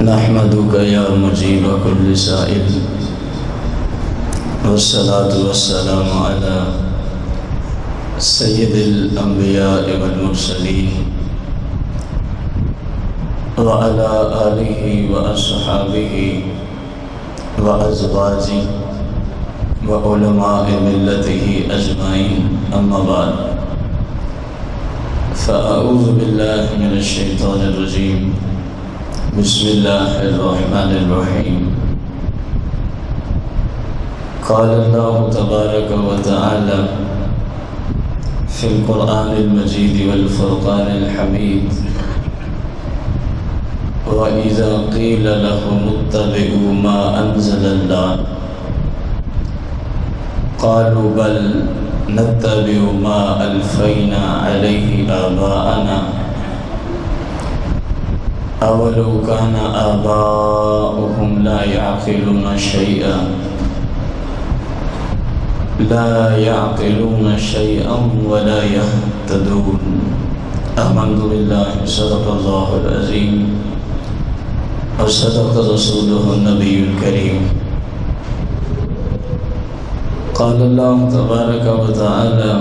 نحمدك يا مجيب كل سائل والصلاة والسلام على سيد الأنبياء والمرسلين وعلى آله وأصحابه وأزواجه وعلماء ملته أجمعين أما بعد فأعوذ بالله من الشيطان الرجيم بسم الله الرحمن الرحيم قال الله تبارك وتعالى في القرآن المجيد والفرقان الحميد وإذا قيل لهم اتبعوا ما أنزل الله قالوا بل نتبع ما ألفينا عليه آباءنا أولو كان آباؤهم لا يعقلون شيئا ولا يهتدون آمنت بالله صدق الله العظيم وصدق رسوله النبي الكريم قال الله تبارك وتعالى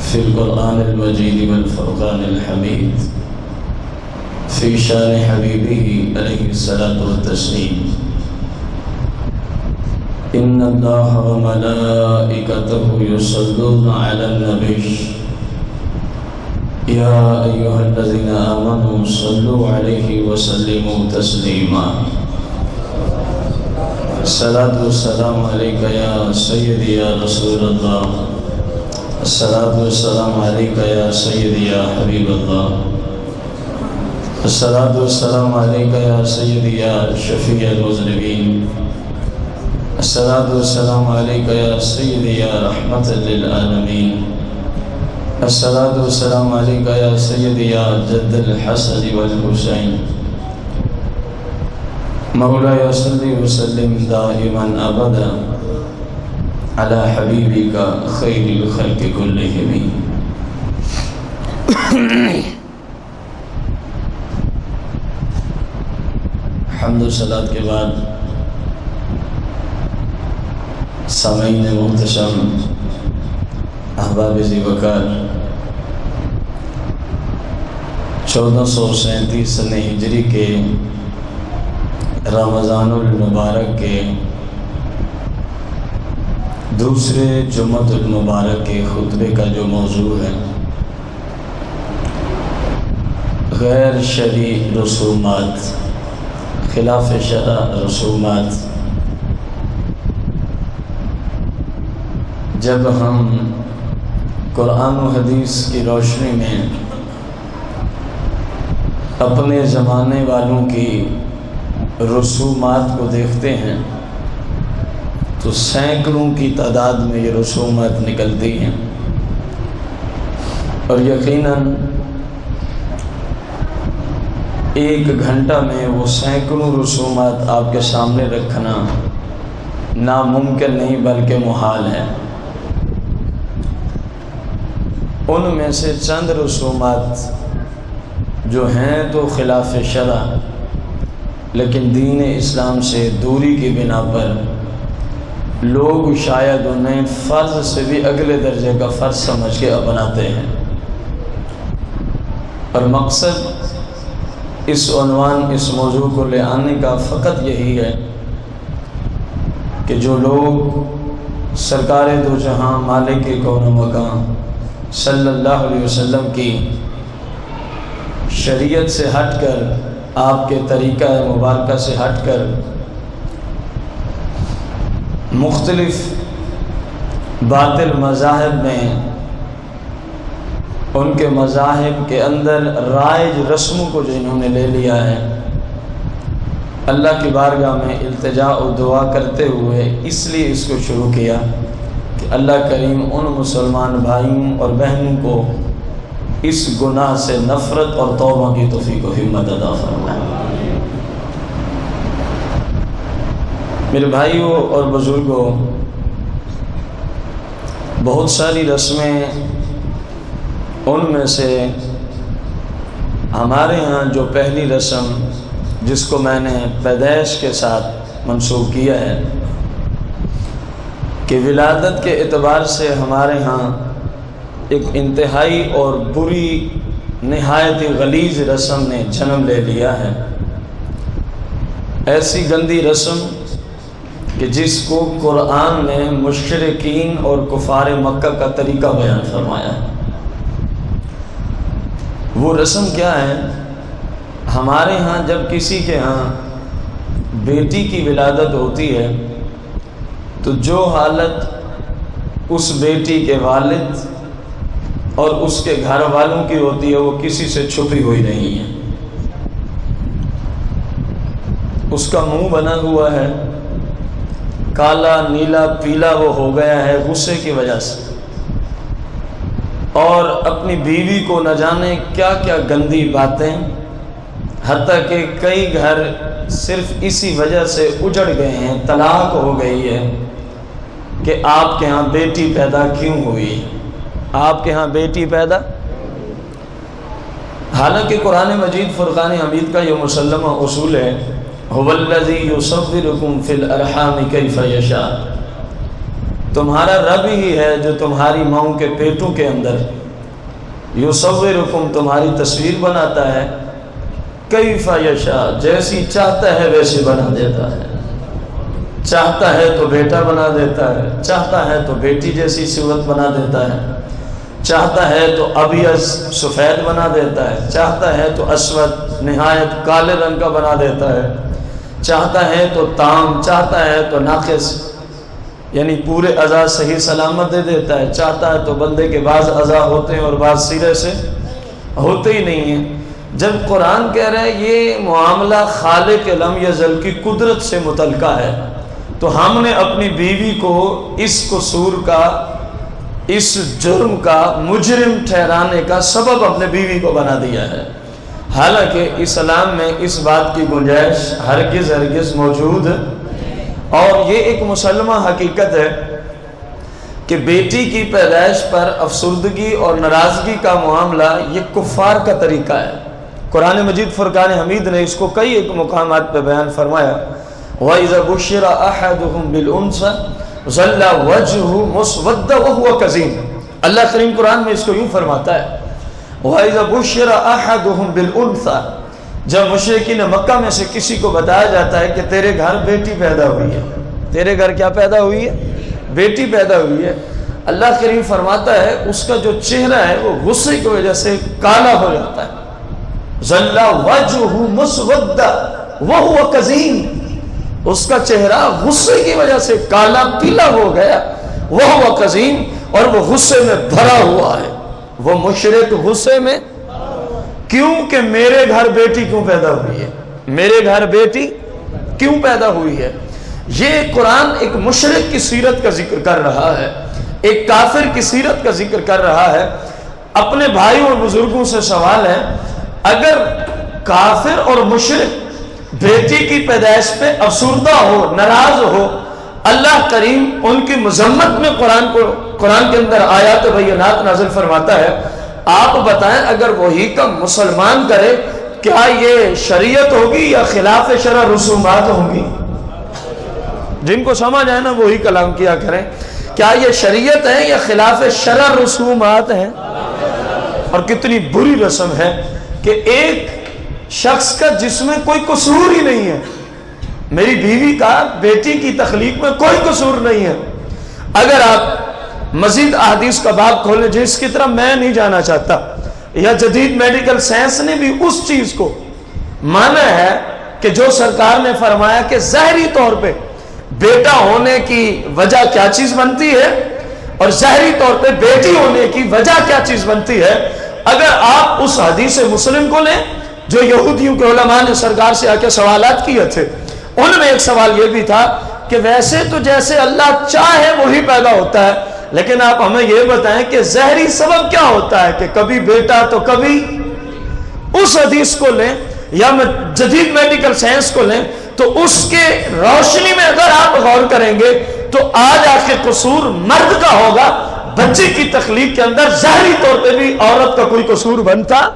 في القرآن المجيد والفرقان الحميد في شان حبيبه عليه الصلاة والتسليم إن الله وملائكته يصلون على النبي يا أيها الذين آمنوا صلوا عليه وسلموا تسليما الصلاة والسلام عليك يا سيدي يا رسول الله الصلاة والسلام عليك يا سيدي يا حبيب الله الصلاة والسلام عليك يا سيدي يا شفيع المذنبين الصلاة والسلام عليك يا سيدي يا رحمة للعالمين الصلاة والسلام عليك يا سيدي يا جد الحسن والحسين مولاي صل وسلم دائما أبدا على حبيبك خير الخلق كلهم حمد و صلاۃ کے بعد سامعین محتشم احباب ذی وقار 1437 سن ہجری کے رمضان المبارک کے دوسرے جمعۃ المبارک کے خطبے کا جو موضوع ہے غیر شرعی رسومات، خلاف شرع رسومات. جب ہم قرآن و حدیث کی روشنی میں اپنے زمانے والوں کی رسومات کو دیکھتے ہیں تو سینکڑوں کی تعداد میں یہ رسومات نکلتی ہیں، اور یقیناً ایک گھنٹہ میں وہ سینکڑوں رسومات آپ کے سامنے رکھنا ناممکن نہیں بلکہ محال ہے. ان میں سے چند رسومات جو ہیں تو خلاف شرع لیکن دین اسلام سے دوری کی بنا پر لوگ شاید انہیں فرض سے بھی اگلے درجے کا فرض سمجھ کے اپناتے ہیں. اور مقصد اس عنوان اس موضوع کو لے آنے کا فقط یہی ہے کہ جو لوگ سرکار دو جہاں مالک کون و مکان صلی اللہ علیہ وسلم کی شریعت سے ہٹ کر، آپ کے طریقہ مبارکہ سے ہٹ کر مختلف باطل مذاہب میں ان کے مذاہب کے اندر رائج رسموں کو جنہوں نے لے لیا ہے، اللہ کی بارگاہ میں التجا و دعا کرتے ہوئے اس لیے اس کو شروع کیا کہ اللہ کریم ان مسلمان بھائیوں اور بہنوں کو اس گناہ سے نفرت اور توبہ کی توفیق و ہمت عطا فرمائے. میرے بھائیوں اور بزرگوں، بہت ساری رسمیں ان میں سے ہمارے ہاں جو پہلی رسم جس کو میں نے پیدائش کے ساتھ منسوخ کیا ہے کہ ولادت کے اعتبار سے ہمارے ہاں ایک انتہائی اور بری نہایت غلیظ رسم نے جنم لے لیا ہے، ایسی گندی رسم کہ جس کو قرآن نے مشرکین اور کفار مکہ کا طریقہ بیان فرمایا ہے۔ وہ رسم کیا ہے؟ ہمارے ہاں جب کسی کے ہاں بیٹی کی ولادت ہوتی ہے تو جو حالت اس بیٹی کے والد اور اس کے گھر والوں کی ہوتی ہے وہ کسی سے چھپی ہوئی نہیں ہے۔ اس کا منہ بنا ہوا ہے، کالا نیلا پیلا وہ ہو گیا ہے غصے کی وجہ سے، اور اپنی بیوی کو نہ جانے کیا کیا گندی باتیں، حتیٰ کہ کئی گھر صرف اسی وجہ سے اجڑ گئے ہیں، طلاق ہو گئی ہے کہ آپ کے ہاں بیٹی پیدا کیوں ہوئی، آپ کے ہاں بیٹی پیدا۔ حالانکہ قرآن مجید فرقان حمید کا یہ مسلمہ اصول ہے، هو الذی یصورکم فی الارحام کیف یشاء، تمہارا رب ہی ہے جو تمہاری ماؤں کے پیٹوں کے اندر یصورکم تمہاری تصویر بناتا ہے، کیف یشاء جیسی چاہتا ہے ویسے بنا دیتا ہے، چاہتا ہے تو بیٹا بنا دیتا ہے، چاہتا ہے تو بیٹی جیسی صورت بنا دیتا ہے، چاہتا ہے تو ابیض سفید بنا دیتا ہے، چاہتا ہے تو اسود نہایت کالے رنگ کا بنا دیتا ہے، چاہتا ہے تو تام، چاہتا ہے تو ناقص یعنی پورے اعضاء صحیح سلامت دے دیتا ہے، چاہتا ہے تو بندے کے بعض اعضاء ہوتے ہیں اور بعض سرے سے ہوتے ہی نہیں ہیں۔ جب قرآن کہہ رہا ہے یہ معاملہ خالق لم یزل کی قدرت سے متعلقہ ہے تو ہم نے اپنی بیوی کو اس قصور کا، اس جرم کا مجرم ٹھہرانے کا سبب اپنے بیوی کو بنا دیا ہے، حالانکہ اسلام میں اس بات کی گنجائش ہرگز موجود، اور یہ ایک مسلمہ حقیقت ہے کہ بیٹی کی پیدائش پر افسردگی اور ناراضگی کا معاملہ یہ کفار کا طریقہ ہے۔ قرآن مجید فرقان حمید نے اس کو کئی ایک مقامات پہ بیان فرمایا، وَإِذَا بُشِّرَ أَحَدُهُمْ بِالْأُنثَىٰ ظَلَّ وَجْهُهُ مُسْوَدًّا وَهُوَ كَظِيمٌ، اللہ کریم قرآن میں اس کو یوں فرماتا ہے، وَإِذَا بُشِّرَ أَحَدُهُمْ بِالْأُنثَىٰ، جب مشرکین مکہ میں سے کسی کو بتایا جاتا ہے کہ تیرے گھر بیٹی پیدا ہوئی ہے، تیرے گھر کیا پیدا ہوئی ہے؟ بیٹی پیدا ہوئی ہے، اللہ کریم فرماتا ہے اس کا جو چہرہ ہے وہ غصے کی وجہ سے کالا ہو جاتا ہے، ظَلَّ وَجْهُهُ مُسْوَدًّا وَهُوَ كَظِيمٌ، اس کا چہرہ غصے کی وجہ سے کالا پیلا ہو گیا، وَهُوَ كَظِيمٌ، اور وہ غصے میں بھرا ہوا ہے، وہ مشرک غصے میں، کیوں کہ میرے گھر بیٹی کیوں پیدا ہوئی ہے، میرے گھر بیٹی کیوں پیدا ہوئی ہے۔ یہ قرآن ایک مشرک کی سیرت کا ذکر کر رہا ہے، ایک کافر کی سیرت کا ذکر کر رہا ہے۔ اپنے بھائیوں اور بزرگوں سے سوال ہے، اگر کافر اور مشرک بیٹی کی پیدائش پہ افسردہ ہو، ناراض ہو، اللہ کریم ان کی مذمت میں قرآن کے اندر آیات بینات نازل فرماتا ہے، آپ بتائیں اگر وہی کا مسلمان کرے کیا یہ شریعت ہوگی یا خلاف شرع رسومات ہوگی؟ جن کو سمجھ آئے نا وہی کلام کیا کریں، کیا یہ شریعت ہے یا خلاف شرع رسومات ہیں؟ اور کتنی بری رسم ہے کہ ایک شخص کا جس میں کوئی قصور ہی نہیں ہے، میری بیوی کا بیٹی کی تخلیق میں کوئی قصور نہیں ہے۔ اگر آپ مزید احادیث کا باب کھولیں جس کی طرف میں نہیں جانا چاہتا، یا جدید میڈیکل سائنس نے بھی اس چیز کو مانا ہے کہ جو سرکار نے فرمایا کہ ظاہری طور پہ بیٹا ہونے کی وجہ کیا چیز بنتی ہے اور ظاہری طور پہ بیٹی ہونے کی وجہ کیا چیز بنتی ہے، اگر آپ اس حدیث مسلم کو لیں جو یہودیوں کے علماء نے سرکار سے آ کے سوالات کیے تھے، ان میں ایک سوال یہ بھی تھا کہ ویسے تو جیسے اللہ چاہے وہی پیدا ہوتا ہے، لیکن آپ ہمیں یہ بتائیں کہ ظاہری سبب کیا ہوتا ہے کہ کبھی بیٹا تو کبھی، اس حدیث کو لیں یا جدید میڈیکل سائنس کو لیں تو اس کے روشنی میں اگر آپ غور کریں گے تو آج آ کے قصور مرد کا ہوگا، بچے کی تخلیق کے اندر ظاہری طور پہ بھی عورت کا کوئی قصور بنتا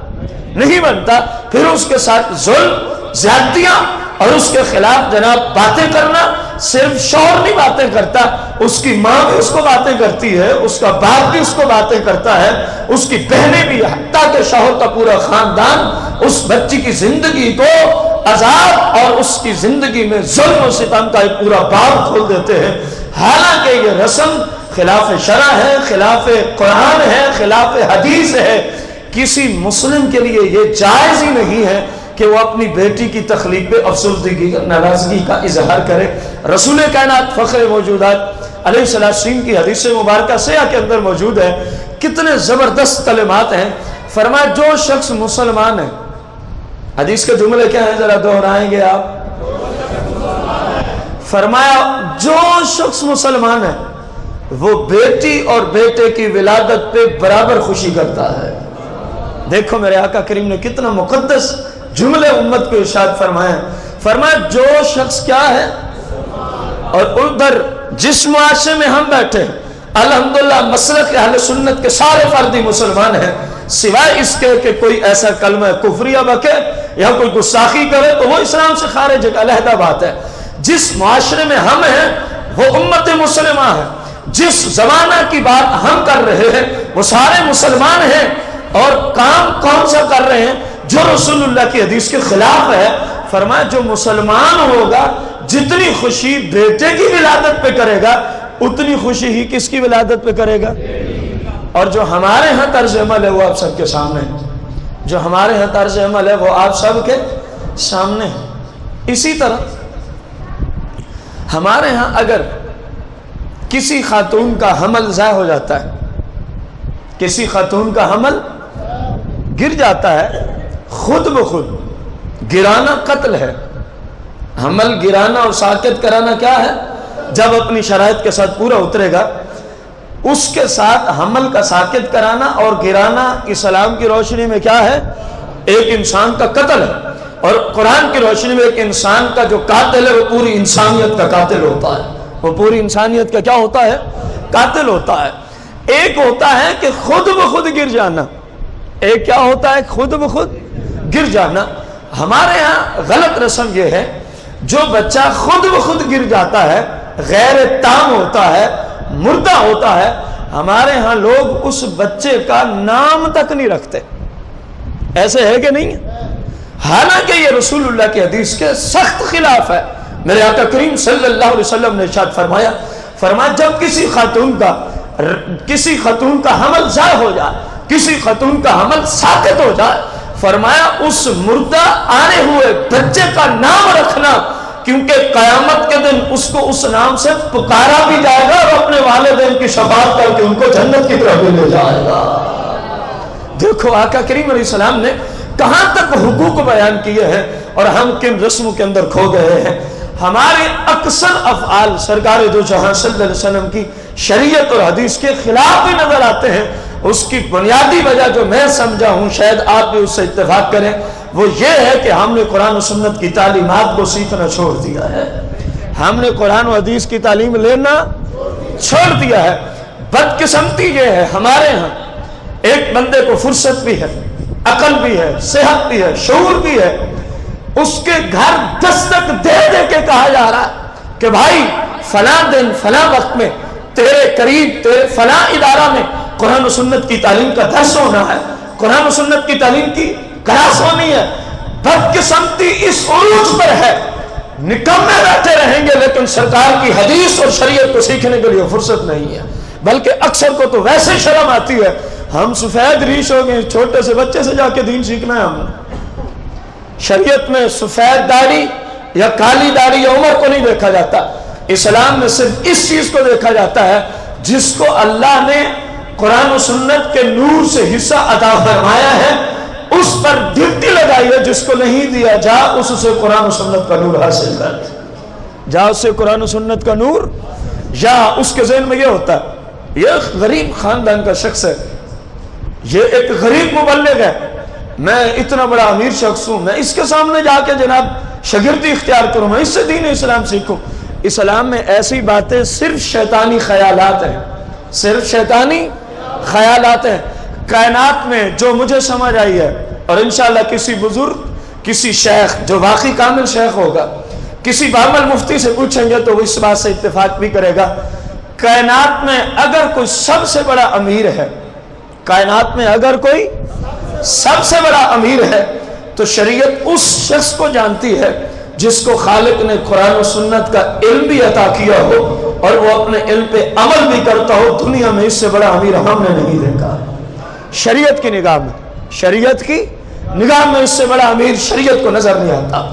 نہیں بنتا، پھر اس کے ساتھ ظلم زیادتیاں اور اس کے خلاف جناب باتیں کرنا، صرف شوہر نہیں باتیں کرتا، اس کی ماں بھی اس کو باتیں کرتی ہے، اس کا باپ بھی اس کو باتیں کرتا ہے، اس کی بہنیں بھی، حتیٰ کہ شوہر کا پورا خاندان اس بچی کی زندگی کو عذاب اور اس کی زندگی میں ظلم و ستم کا ایک پورا باب کھول دیتے ہیں، حالانکہ یہ رسم خلاف شرع ہے، خلاف قرآن ہے، خلاف حدیث ہے۔ کسی مسلم کے لیے یہ جائز ہی نہیں ہے کہ وہ اپنی بیٹی کی تخلیق پہ افسردگی ناراضگی کا اظہار کرے۔ رسول کائنات فخر موجودات علیہ السلام کی حدیث مبارکہ سیاہ کے اندر موجود ہے، کتنے زبردست کلمات ہیں۔ فرمایا جو شخص مسلمان ہے، حدیث کے جملے کیا ہیں ذرا دہرائیں گے آپ؟ فرمایا جو شخص مسلمان ہے وہ بیٹی اور بیٹے کی ولادت پہ برابر خوشی کرتا ہے۔ دیکھو میرے آقا کریم نے کتنا مقدس جملے امت کو ارشاد فرمایا۔ فرمایا جو شخص کیا ہے، اور ادھر جس معاشرے میں ہم بیٹھے الحمدللہ مسلک اہل سنت کے سارے فردی مسلمان ہیں، سوائے اس کے کہ کوئی ایسا کلمہ کفریہ بکے یا کوئی گستاخی کرے تو وہ اسلام سے خارج، ایک علیحدہ بات ہے۔ جس معاشرے میں ہم ہیں وہ امت مسلمہ ہے، جس زمانہ کی بات ہم کر رہے ہیں وہ سارے مسلمان ہیں، اور کام کون سا کر رہے ہیں جو رسول اللہ کی حدیث کے خلاف ہے۔ فرمایا جو مسلمان ہوگا جتنی خوشی بیٹے کی ولادت پہ کرے گا اتنی خوشی ہی کس کی ولادت پہ کرے گا۔ اور جو ہمارے ہاں طرز عمل ہے وہ آپ سب کے سامنے ہے، جو ہمارے ہاں طرز عمل ہے وہ آپ سب کے سامنے ہے۔ اسی طرح ہمارے ہاں اگر کسی خاتون کا حمل ضائع ہو جاتا ہے، کسی خاتون کا حمل گر جاتا ہے، خود بخود گرانا قتل ہے۔ حمل گرانا اور ساقط کرانا کیا ہے؟ جب اپنی شرائط کے ساتھ پورا اترے گا اس کے ساتھ حمل کا ساقط کرانا اور گرانا اسلام کی روشنی میں کیا ہے؟ ایک انسان کا قتل ہے، اور قرآن کی روشنی میں ایک انسان کا جو قاتل ہے وہ پوری انسانیت کا قاتل ہوتا ہے، وہ پوری انسانیت کا کیا ہوتا ہے؟ قاتل ہوتا ہے۔ ایک ہوتا ہے کہ خود بخود گر جانا، ایک کیا ہوتا ہے؟ خود بخود گر جانا۔ ہمارے ہاں غلط رسم یہ ہے جو بچہ خود بخود گر جاتا ہے، غیر تام ہوتا ہے، مردہ ہوتا ہے، ہمارے ہاں لوگ اس بچے کا نام تک نہیں رکھتے۔ ایسے ہے کہ نہیں؟ حالانکہ یہ رسول اللہ کی حدیث کے سخت خلاف ہے۔ میرے آقا کریم صلی اللہ علیہ وسلم نے ارشاد فرمایا جب کسی خاتون کا حمل ضائع ہو جائے، کسی خاتون کا حمل ساقط ہو جائے، فرمایا اس مردہ آنے ہوئے بچے کا نام رکھنا، کیونکہ قیامت کے دن اس کو اس نام سے پکارا بھی جائے گا اور اپنے والدین کی شفاعت کر کے ان کو جنت کی طرف بھی لے جائے گا۔ دیکھو آقا کریم علیہ السلام نے کہاں تک حقوق بیان کیے ہیں اور ہم کن رسموں کے اندر کھو گئے ہیں۔ ہمارے اکثر افعال سرکار دو جہاں صلی اللہ علیہ وسلم کی شریعت اور حدیث کے خلاف بھی نظر آتے ہیں۔ اس کی بنیادی وجہ جو میں سمجھا ہوں، شاید آپ بھی اس سے اتفاق کریں، وہ یہ ہے کہ ہم نے قرآن و سنت کی تعلیمات کو سیکھنا چھوڑ دیا ہے، ہم نے قرآن و حدیث کی تعلیم لینا چھوڑ دیا ہے۔ بدقسمتی یہ ہے ہمارے ہاں ایک بندے کو فرصت بھی ہے، عقل بھی ہے، صحت بھی ہے، شعور بھی ہے، اس کے گھر دستک دے دے کے کہا جا رہا ہے کہ بھائی فلاں دن فلاں وقت میں تیرے قریب تیرے فلاں ادارہ میں قرآن و سنت کی تعلیم کا درس ہونا ہے، قرآن و سنت کی تعلیم کی کلاس ہونی ہے۔ بدقسمتی اس عروج پر ہے، نکمے بیٹھے رہیں گے لیکن سرکار کی حدیث اور شریعت کو سیکھنے کے لیے فرصت نہیں ہے، بلکہ اکثر کو تو ویسے شرم آتی ہے، ہم سفید ریش ہو گئے، چھوٹے سے بچے سے جا کے دین سیکھنا ہے ہم نے۔ شریعت میں سفید داڑھی یا کالی داڑھی یا عمر کو نہیں دیکھا جاتا، اسلام میں صرف اس چیز کو دیکھا جاتا ہے جس کو اللہ نے قرآن و سنت کے نور سے حصہ عطا فرمایا ہے، اس پر ڈیوٹی لگائی ہے، جس کو نہیں دیا جا اس سے قرآن و سنت کا نور حاصل کر، جا اس سے قرآن و سنت کا نور، یا اس کے ذہن میں یہ ہوتا ہے یہ غریب خاندان کا شخص ہے، یہ ایک غریب مبلغ ہے، میں اتنا بڑا امیر شخص ہوں، میں اس کے سامنے جا کے جناب شاگردی اختیار کروں، میں اس سے دین اسلام سیکھوں۔ اسلام میں ایسی باتیں صرف شیطانی خیالات ہیں، صرف شیطانی خیالات ہیں۔ کائنات میں جو مجھے سمجھ آئی ہے، اور انشاءاللہ کسی بزرگ کسی شیخ جو واقعی کامل شیخ ہوگا کسی بامل مفتی سے پوچھیں گے تو وہ اس بات سے اتفاق بھی کرے گا، کائنات میں اگر کوئی سب سے بڑا امیر ہے، کائنات میں اگر کوئی سب سے بڑا امیر ہے تو شریعت اس شخص کو جانتی ہے جس کو خالق نے قرآن و سنت کا علم بھی عطا کیا ہو اور وہ اپنے علم پہ عمل بھی کرتا ہو۔ دنیا میں اس سے بڑا امیر ہم نے نہیں دیکھا شریعت کی نگاہ میں، شریعت کی نگاہ میں اس سے بڑا امیر شریعت کو نظر نہیں آتا۔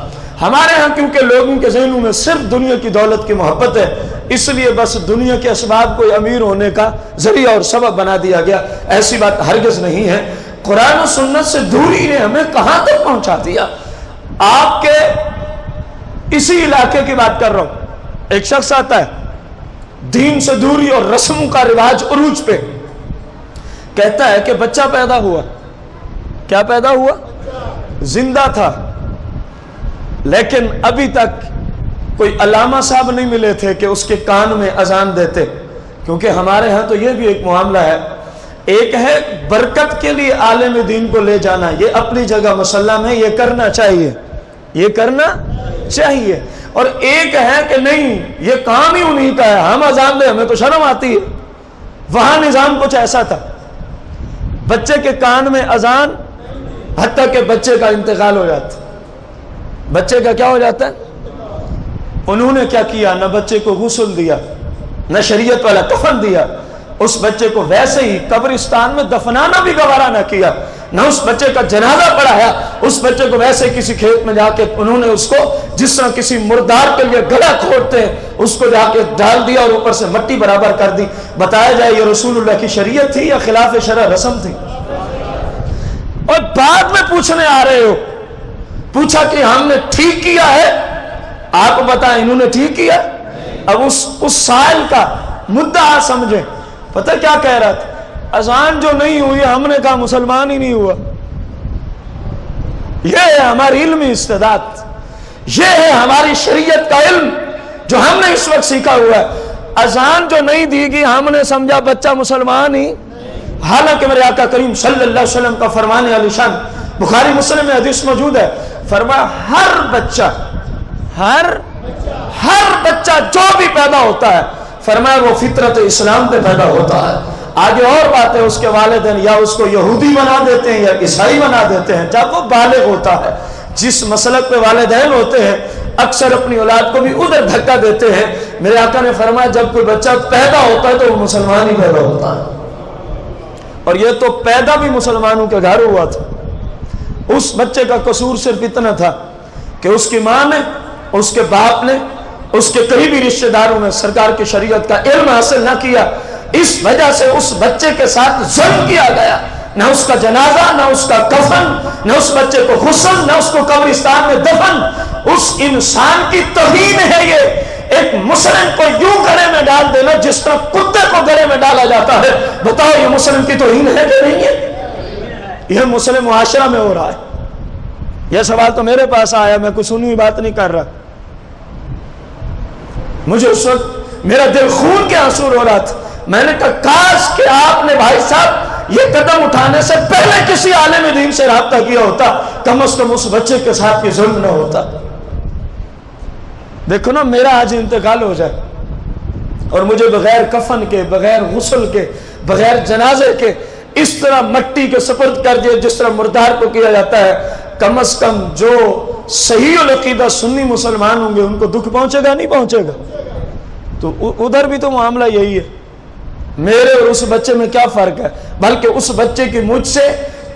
ہمارے ہاں کیونکہ لوگوں کے ذہنوں میں صرف دنیا کی دولت کی محبت ہے، اس لیے بس دنیا کے اسباب کو امیر ہونے کا ذریعہ اور سبب بنا دیا گیا۔ ایسی بات ہرگز نہیں ہے۔ قرآن و سنت سے دوری نے ہمیں کہاں تک پہنچا دیا۔ آپ کے اسی علاقے کی بات کر رہا ہوں، ایک شخص آتا ہے دین سے دوری اور رسموں کا رواج عروج پہ، کہتا ہے کہ بچہ پیدا ہوا، کیا پیدا ہوا؟ زندہ تھا، لیکن ابھی تک کوئی علامہ صاحب نہیں ملے تھے کہ اس کے کان میں اذان دیتے، کیونکہ ہمارے ہاں تو یہ بھی ایک معاملہ ہے، ایک ہے برکت کے لیے عالم دین کو لے جانا، یہ اپنی جگہ مسلح میں یہ کرنا چاہیے، یہ کرنا چاہیے، اور ایک ہے کہ نہیں یہ کام ہی انہیں کا ہے، ہم اذان دیں ہمیں تو شرم آتی ہے۔ وہاں نظام کچھ ایسا تھا، بچے کے کان میں اذان، حتیٰ کہ بچے کا انتقال ہو جاتا، بچے کا کیا ہو جاتا ہے؟ انہوں نے کیا کیا؟ نہ بچے کو غسل دیا، نہ شریعت والا کفن دیا، اس بچے کو ویسے ہی قبرستان میں دفنانا بھی گوارا نہ کیا، نہ اس بچے کا جنازہ پڑھایا، اس بچے کو ویسے کسی کھیت میں جا کے انہوں نے اس کو جس طرح کسی مردار کے لیے گلا کھودتے ہیں اس کو جا کے ڈال دیا اور اوپر سے مٹی برابر کر دی۔ بتایا جائے یہ رسول اللہ کی شریعت تھی یا خلاف شرع رسم تھی؟ اور بعد میں پوچھنے آ رہے ہو، پوچھا کہ ہم نے ٹھیک کیا ہے، آپ بتائیں انہوں نے ٹھیک کیا؟ اب اس سائل کا مدعا سمجھیں، پتہ کیا کہہ رہا تھا؟ اذان جو نہیں ہوئی ہم نے کہا مسلمان ہی نہیں ہوا۔ یہ ہے ہماری علمی استعداد، یہ ہے ہماری شریعت کا علم جو ہم نے اس وقت سیکھا ہوا ہے۔ اذان جو نہیں دی گئی ہم نے سمجھا بچہ مسلمان ہی، حالانکہ میرے آقا کریم صلی اللہ علیہ وسلم کا فرمان علی شان بخاری مسلم میں حدیث موجود ہے، فرمایا ہر بچہ جو بھی پیدا ہوتا ہے فرمایا وہ فطرت اسلام پہ پیدا ہوتا ہے۔ آگے اور بات ہے اس کے والدین یا اس کو یہودی بنا دیتے ہیں یا عیسائی بنا دیتے ہیں جب وہ بالغ ہوتا ہے۔ جس مسلک پہ والدین ہوتے ہیں اکثر اپنی اولاد کو بھی ادھر دھکا دیتے ہیں۔ میرے آقا نے فرمایا جب کوئی بچہ پیدا ہوتا ہے تو وہ مسلمان ہی پیدا ہوتا ہے، اور یہ تو پیدا بھی مسلمانوں کے گھر ہوا تھا۔ اس بچے کا قصور صرف اتنا تھا کہ اس کی ماں نے، اس کے باپ نے، اس کے قریبی رشتہ داروں نے سرکار کی شریعت کا علم حاصل نہ کیا، اس وجہ سے اس بچے کے ساتھ ظلم کیا گیا، نہ اس کا جنازہ، نہ اس کا کفن، نہ اس بچے کو غسل، نہ اس کو قبرستان میں دفن۔ اس انسان کی توہین ہے یہ، ایک مسلم کو یوں گڑھے میں ڈال دینا جس طرح کتے کو گڑھے میں ڈالا جاتا ہے۔ بتاؤ یہ مسلم کی توہین ہے کہ نہیں ہے؟ یہ مسلم معاشرہ میں ہو رہا ہے۔ یہ سوال تو میرے پاس آیا، میں کوئی سنی ہوئی بات نہیں کر رہا، مجھے اس وقت میرا دل خون کے آنسو رو رہا تھا۔ میں نے کہا کاش کہ آپ نے بھائی صاحب یہ قدم اٹھانے سے پہلے کسی عالم دین سے رابطہ کیا ہوتا، کم از کم اس بچے کے ساتھ یہ ظلم نہ ہوتا۔ دیکھو نا میرا آج انتقال ہو جائے اور مجھے بغیر کفن کے، بغیر غسل کے، بغیر جنازے کے اس طرح مٹی کے سپرد کر دیا جس طرح مردار کو کیا جاتا ہے، کم از کم جو صحیح العقیدہ سنی مسلمان ہوں گے ان کو دکھ پہنچے گا نہیں پہنچے گا؟ تو ادھر بھی تو معاملہ یہی ہے۔ میرے اور اس بچے میں کیا فرق ہے؟ بلکہ اس بچے کی مجھ سے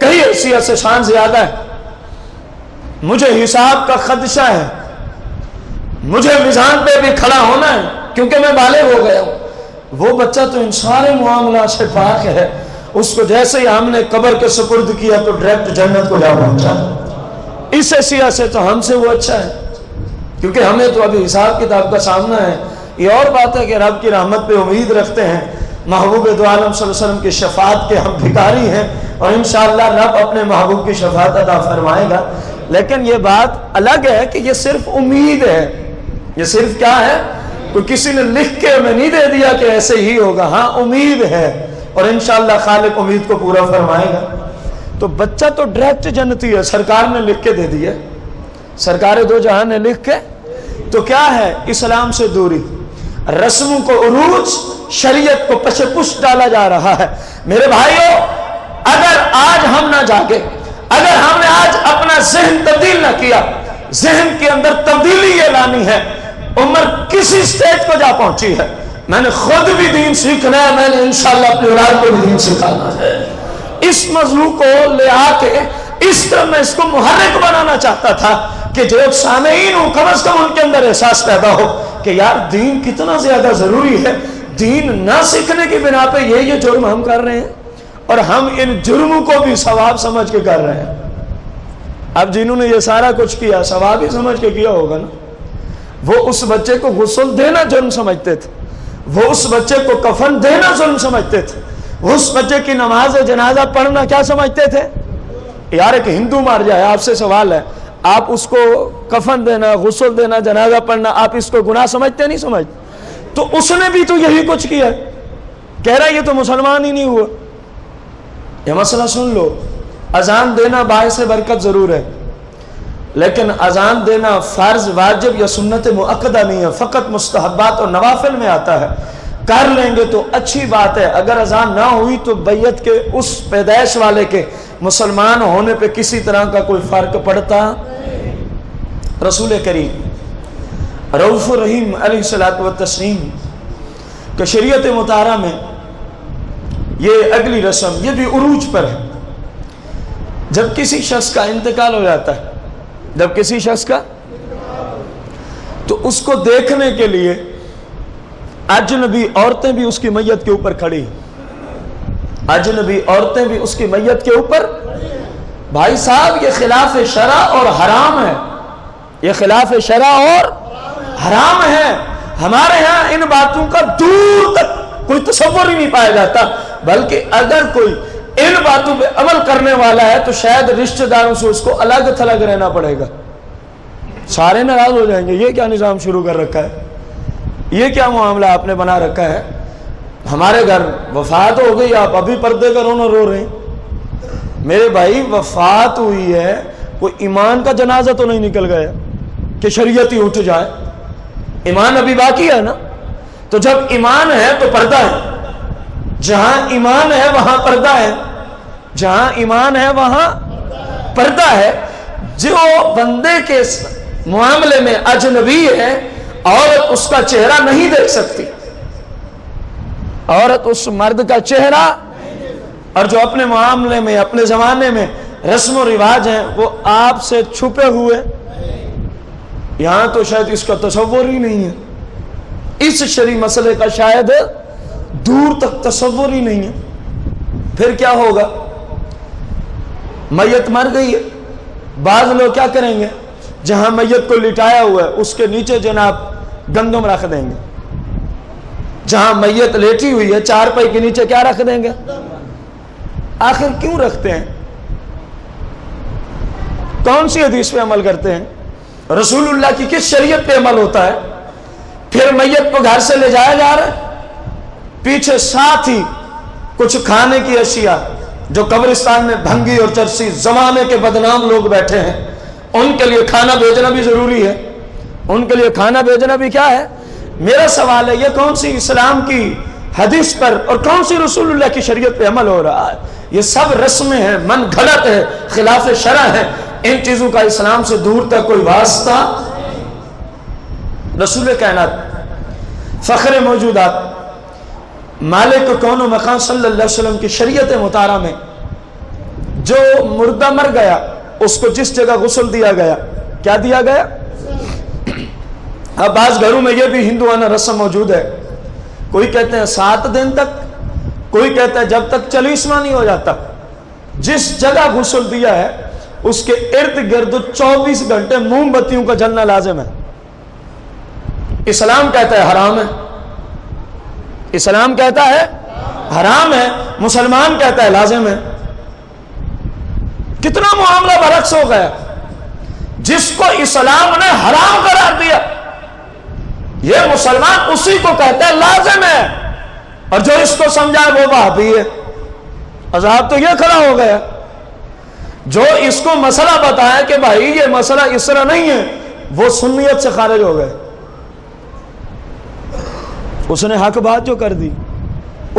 کئی حیثیت سے شان زیادہ ہے۔ مجھے حساب کا خدشہ ہے، مجھے میزان پہ بھی کھڑا ہونا ہے کیونکہ میں بالغ ہو گیا ہوں۔ وہ بچہ تو ان سارے معاملات سے پاک ہے، اس کو جیسے ہی ہم نے قبر کے سپرد کیا تو ڈائریکٹ جنت کو جا پہنچا۔ اس حیثیت سے تو ہم سے وہ اچھا ہے کیونکہ ہمیں تو ابھی حساب کتاب کا سامنا ہے۔ یہ اور بات ہے کہ رب کی رحمت پہ امید رکھتے ہیں، محبوب دو عالم صلی اللہ علیہ وسلم کی شفاعت کے ہم بھکاری ہیں، اور انشاءاللہ رب اپنے محبوب کی شفاعت عطا فرمائے گا۔ لیکن یہ بات الگ ہے کہ یہ صرف امید ہے، یہ صرف کیا ہے؟ کوئی کسی نے لکھ کے ہمیں نہیں دے دیا کہ ایسے ہی ہوگا، ہاں امید ہے، اور انشاءاللہ خالق امید کو پورا فرمائے گا۔ تو بچہ تو ڈائریکٹ جنتی ہے، سرکار نے لکھ کے دے دیا، سرکار دو جہاں نے لکھ کے تو کیا ہے اسلام سے دوری، رسموں کو عروج، شریعت کو پچھے پش ڈالا جا رہا ہے۔ میرے بھائیوں، اگر آج ہم نہ جاگے، اگر ہم نے آج اپنا ذہن تبدیل نہ کیا، ذہن کے اندر تبدیلی یہ لانی ہے، عمر کسی سٹیج کو جا پہنچی ہے۔ میں نے خود بھی دین سیکھنا ہے، میں نے انشاءاللہ اپنے اولاد کو بھی دین سکھانا ہے۔ اس موضوع کو لے آ کے اس طرح میں اس کو محرک بنانا چاہتا تھا کہ جو سامعین ہوں کم از کم ان کے اندر احساس پیدا ہو کہ یار دین کتنا زیادہ ضروری ہے۔ دین نہ سیکھنے کی بنا پہ یہ جرم ہم کر رہے ہیں، اور ہم ان جرموں کو بھی ثواب سمجھ کے کر رہے ہیں۔ اب جنہوں نے یہ سارا کچھ کیا ثواب ہی سمجھ کے کیا ہوگا نا۔ وہ اس بچے کو غسل دینا جرم سمجھتے تھے، وہ اس بچے کو کفن دینا ظلم سمجھتے تھے، وہ اس بچے کی نماز جنازہ پڑھنا کیا سمجھتے تھے؟ یار ایک ہندو مار جائے، آپ سے سوال ہے، آپ اس کو کفن دینا، غسل دینا، جنازہ پڑھنا، آپ اس کو گناہ سمجھتے نہیں سمجھتے؟ تو اس نے بھی تو یہی کچھ کیا ہے، کہہ رہا ہے یہ تو مسلمان ہی نہیں ہوا۔ یہ مسئلہ سن لو، اذان دینا باعث برکت ضرور ہے، لیکن اذان دینا فرض، واجب یا سنت مؤکدہ نہیں ہے، فقط مستحبات اور نوافل میں آتا ہے۔ کر لیں گے تو اچھی بات ہے، اگر اذان نہ ہوئی تو بیعت کے اس پیدائش والے کے مسلمان ہونے پہ کسی طرح کا کوئی فرق پڑتا۔ رسول کریم رؤوف الرحیم علیہ الصلوۃ والتسلیم کہ شریعت مطہرہ میں یہ اگلی رسم، یہ بھی عروج پر ہے، جب کسی شخص کا انتقال ہو جاتا ہے، جب کسی شخص کا، تو اس کو دیکھنے کے لیے اجنبی عورتیں بھی اس کی میت کے اوپر کھڑی، اجنبی عورتیں بھی اس کی میت کے اوپر۔ بھائی صاحب یہ خلاف شرع اور حرام ہے، یہ خلاف شرع اور حرام ہے۔ ہمارے ہاں ان باتوں کا دور تک کوئی تصور ہی نہیں پایا جاتا، بلکہ اگر کوئی ان باتوں پہ عمل کرنے والا ہے تو شاید رشتہ داروں سے اس کو الگ تھلگ رہنا پڑے گا، سارے ناراض ہو جائیں گے۔ یہ کیا نظام شروع کر رکھا ہے، یہ کیا معاملہ آپ نے بنا رکھا ہے؟ ہمارے گھر وفات ہو گئی، آپ ابھی پردے کا رونا رو رہے ہیں۔ میرے بھائی وفات ہوئی ہے، کوئی ایمان کا جنازہ تو نہیں نکل گیا کہ شریعت ہی اٹھ جائے، ایمان ابھی باقی ہے نا۔ تو جب ایمان ہے تو پردہ ہے، جہاں ایمان ہے وہاں پردہ ہے، جہاں ایمان ہے وہاں پردہ ہے۔ جو بندے کے معاملے میں اجنبی ہے، عورت اس کا چہرہ نہیں دیکھ سکتی، عورت اس مرد کا چہرہ، اور جو اپنے معاملے میں اپنے زمانے میں رسم و رواج ہیں وہ آپ سے چھپے ہوئے، یہاں تو شاید اس کا تصور ہی نہیں ہے، اس شرعی مسئلے کا شاید دور تک تصور ہی نہیں ہے۔ پھر کیا ہوگا؟ میت مر گئی ہے، بعض لوگ کیا کریں گے، جہاں میت کو لٹایا ہوا ہے اس کے نیچے جناب گندم رکھ دیں گے، جہاں میت لیٹی ہوئی ہے چارپائی کے نیچے کیا رکھ دیں گے؟ آخر کیوں رکھتے ہیں؟ کون سی حدیث پہ عمل کرتے ہیں؟ رسول اللہ کی کس شریعت پہ عمل ہوتا ہے؟ پھر میت کو گھر سے لے جایا جا رہا ہے، پیچھے ساتھ ہی کچھ کھانے کی اشیاء جو قبرستان میں بھنگی اور چرسی زمانے کے بدنام لوگ بیٹھے ہیں، ان کے لیے کھانا بھیجنا بھی ضروری ہے، ان کے لیے کھانا بھیجنا بھی کیا ہے؟ میرا سوال ہے، یہ کون سی اسلام کی حدیث پر اور کون سی رسول اللہ کی شریعت پہ عمل ہو رہا ہے؟ یہ سب رسمیں ہیں، من گھڑت ہے، خلاف شرع ہے، ان چیزوں کا اسلام سے دور تک کوئی واسطہ۔ رسول کائنات فخر موجودات مالک کون و مکان صلی اللہ علیہ وسلم کی شریعت مطہرہ میں جو مردہ مر گیا اس کو جس جگہ غسل دیا گیا، کیا دیا گیا؟ اب بعض گھروں میں یہ بھی ہندوانہ رسم موجود ہے، کوئی کہتے ہیں 7 دن تک، کوئی کہتا ہے جب تک 40واں نہیں ہو جاتا۔ جس جگہ غسل دیا ہے اس کے ارد گرد 24 گھنٹے موم بتیوں کا جلنا لازم ہے۔ اسلام کہتا ہے حرام ہے، اسلام کہتا ہے حرام ہے، مسلمان کہتا ہے لازم ہے۔ کتنا معاملہ برعکس ہو گیا، جس کو اسلام نے حرام قرار دیا یہ مسلمان اسی کو کہتا ہے لازم ہے، اور جو اس کو سمجھا وہ وہابی ہے۔ عذاب تو یہ کھڑا ہو گیا، جو اس کو مسئلہ بتایا کہ بھائی یہ مسئلہ اس طرح نہیں ہے، وہ سنیت سے خارج ہو گئے. اس نے حق بات جو کر دی،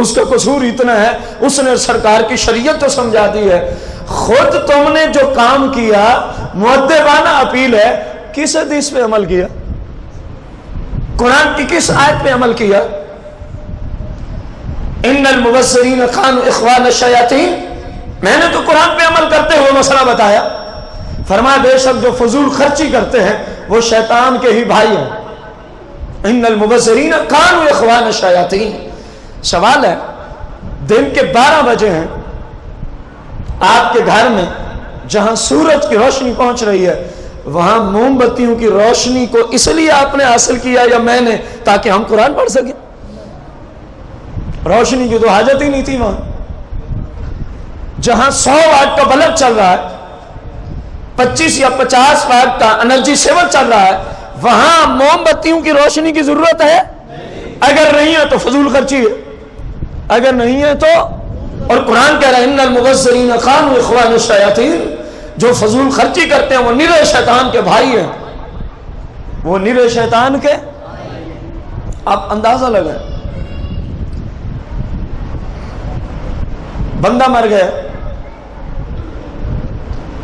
اس کا قصور اتنا ہے، اس نے سرکار کی شریعت تو سمجھا دی ہے. خود تم نے جو کام کیا مؤدبانہ اپیل ہے، کس حدیث پہ عمل کیا؟ قرآن کی کس آیت پہ عمل کیا؟ ان المبصرین کانوا اخوان الشیاطین. میں نے تو قرآن پہ عمل کرتے ہوئے مسئلہ بتایا. فرمایا بے شک جو فضول خرچی کرتے ہیں وہ شیطان کے ہی بھائی ہیں. ان المبصرین کانوا اخوان الشیاطین. سوال ہے، دن کے 12 بجے ہیں، آپ کے گھر میں جہاں سورج کی روشنی پہنچ رہی ہے وہاں موم بتیوں کی روشنی کو اس لیے آپ نے حاصل کیا یا میں نے تاکہ ہم قرآن پڑھ سکیں؟ روشنی کی تو حاجت ہی نہیں تھی. وہاں جہاں 100 واٹ کا بلب چل رہا ہے، 25 یا 50 واٹ کا انرجی سیور چل رہا ہے، وہاں موم بتیوں کی روشنی کی ضرورت ہے؟ اگر نہیں ہے تو فضول خرچی ہے، اگر نہیں ہے تو. اور قرآن کہہ رہا ہے ان المبصرین کانوا اخوان الشیاطین. جو فضول خرچی کرتے ہیں وہ نرے شیطان کے بھائی ہیں، وہ نرے شیطان کے. آپ اندازہ لگائیں، بندہ مر گیا،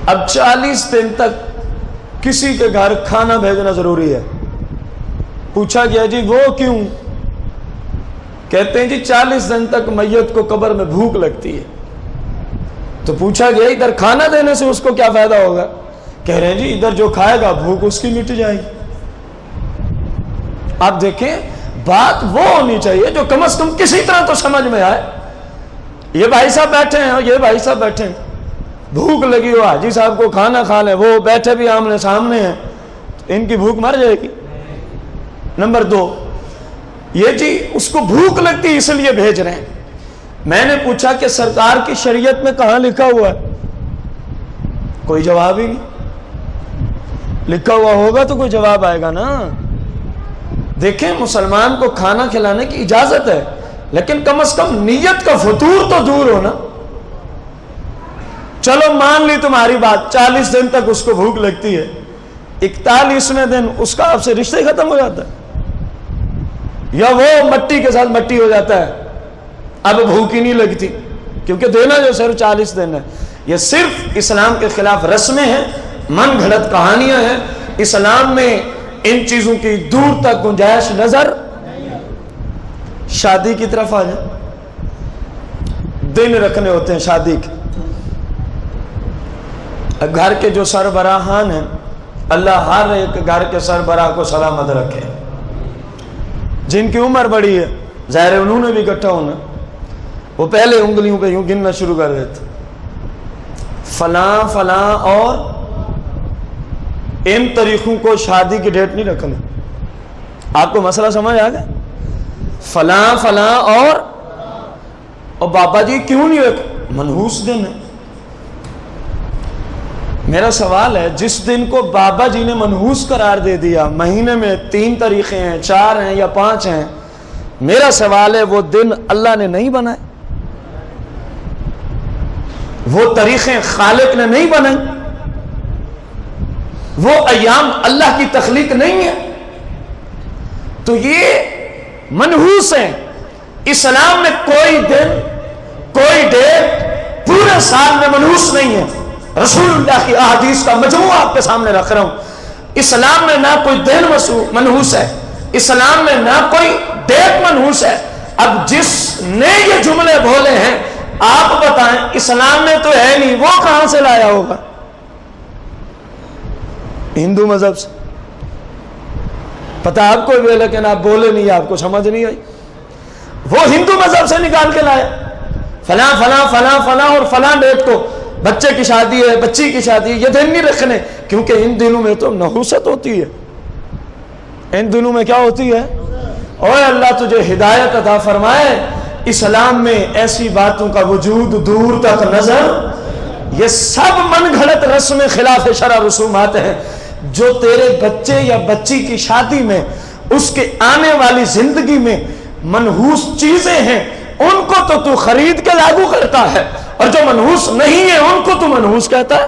اب 40 دن تک کسی کے گھر کھانا بھیجنا ضروری ہے. پوچھا گیا جی وہ کیوں؟ کہتے ہیں جی 40 دن تک میت کو قبر میں بھوک لگتی ہے. تو پوچھا گیا ادھر کھانا دینے سے اس کو کیا فائدہ ہوگا؟ کہہ رہے ہیں جی ادھر جو کھائے گا بھوک اس کی مٹ جائے گی. آپ دیکھیں بات وہ ہونی چاہیے جو کم از کم کسی طرح تو سمجھ میں آئے. یہ بھائی صاحب بیٹھے ہیں، یہ بھائی صاحب بیٹھے ہیں، بھوک لگی ہو حاجی صاحب کو کھانا کھا لیں، وہ بیٹھے بھی آمنے سامنے ہیں، ان کی بھوک مر جائے گی. نمبر 2، یہ جی اس کو بھوک لگتی اس لیے بھیج رہے ہیں. میں نے پوچھا کہ سرکار کی شریعت میں کہاں لکھا ہوا ہے؟ کوئی جواب ہی نہیں. لکھا ہوا ہوگا تو کوئی جواب آئے گا نا. دیکھیں مسلمان کو کھانا کھلانے کی اجازت ہے، لیکن کم از کم نیت کا فطور تو دور ہونا. چلو مان لی تمہاری بات، 40 دن تک اس کو بھوک لگتی ہے، 41ویں دن اس کا آپ سے رشتہ ہی ختم ہو جاتا ہے، یا وہ مٹی کے ساتھ مٹی ہو جاتا ہے، اب بھوک ہی نہیں لگتی، کیونکہ دینا جو صرف 40 دن ہے. یہ صرف اسلام کے خلاف رسمیں ہیں، من گھڑت کہانیاں ہیں. اسلام میں ان چیزوں کی دور تک گنجائش نظر. شادی کی طرف آ جائیں. دن رکھنے ہوتے ہیں شادی کے. گھر کے جو سربراہان ہیں، اللہ ہر ایک گھر کے سربراہ کو سلامت رکھے. جن کی عمر بڑی ہے ظاہر ہے انہوں نے بھی اکٹھا ہونا، وہ پہلے انگلیوں پہ یوں گننا شروع کر دیتے، فلاں فلاں، اور ان طریقوں کو شادی کی ڈیٹ نہیں رکھنا. آپ کو مسئلہ سمجھ آ گیا؟ فلاں فلاں اور بابا جی کیوں نہیں رکھ؟ منحوس دن ہے. میرا سوال ہے، جس دن کو بابا جی نے منحوس قرار دے دیا، مہینے میں 3 تاریخیں ہیں، 4 ہیں یا 5 ہیں، میرا سوال ہے وہ دن اللہ نے نہیں بنائے؟ وہ تاریخیں خالق نے نہیں بنائی؟ وہ ایام اللہ کی تخلیق نہیں ہے؟ تو یہ منحوس ہیں. اسلام میں کوئی دن کوئی ڈیٹ پورے سال میں منحوس نہیں ہے. رسول اللہ کی احادیث کا مجموعہ آپ کے سامنے رکھ رہا ہوں. اسلام میں نہ کوئی دن منحوس ہے، اسلام میں نہ کوئی ڈیٹ منحوس ہے. اب جس نے یہ جملے بولے ہیں آپ بتائیں، اسلام میں تو ہے نہیں، وہ کہاں سے لایا ہوگا؟ ہندو مذہب سے. پتہ آپ کو بھی، لیکن آپ بولے نہیں، آپ کو سمجھ نہیں آئی. وہ ہندو مذہب سے نکال کے لائے، فلاں فلاں فلاں فلاں اور فلاں ڈیٹ کو بچے کی شادی ہے، بچی کی شادی ہے، یہ دن نہیں رکھنے، کیونکہ ان دنوں میں تو نحوست ہوتی ہے. ان دنوں میں کیا ہوتی ہے؟ اور اللہ تجھے ہدایت عطا فرمائے. اسلام میں ایسی باتوں کا وجود دور تک نظر. یہ سب من گھڑت رسم خلاف شرع رسومات ہیں جو تیرے بچے یا بچی کی شادی میں، اس کے آنے والی زندگی میں منحوس چیزیں ہیں، ان کو تو خرید کے لاگو کرتا ہے، اور جو منحوس نہیں ہے ان کو تو منحوس کہتا ہے.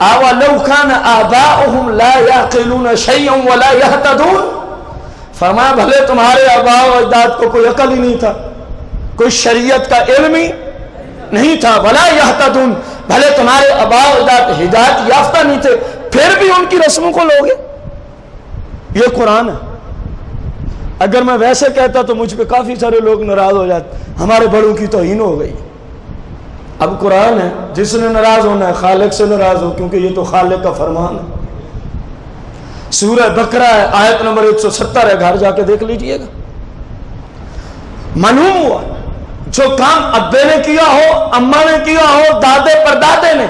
اولو کان آباؤہم لا یعقلون شیئا ولا یہتدون، فرمایا بھلے تمہارے آباء و اجداد کو کوئی عقل ہی نہیں تھا، کوئی شریعت کا علم ہی نہیں تھا، ولا یہتدون، بھلے تمہارے آباء و اجداد ہدایت یافتہ نہیں تھے، پھر بھی ان کی رسموں کو لوگے۔ یہ قرآن ہے۔ اگر میں ویسے کہتا تو مجھ پہ کافی سارے لوگ ناراض ہو جاتے، ہمارے بڑوں کی توہین ہو گئی۔ اب قرآن ہے، جس نے ناراض ہونا ہے خالق سے ناراض ہو، کیونکہ یہ تو خالق کا فرمان ہے۔ سورہ بقرہ ہے، آیت نمبر 170 ہے، گھر جا کے دیکھ لیجئے گا۔ معلوم ہوا جو کام ابے نے کیا ہو، اماں نے کیا ہو، دادے پردادے نے،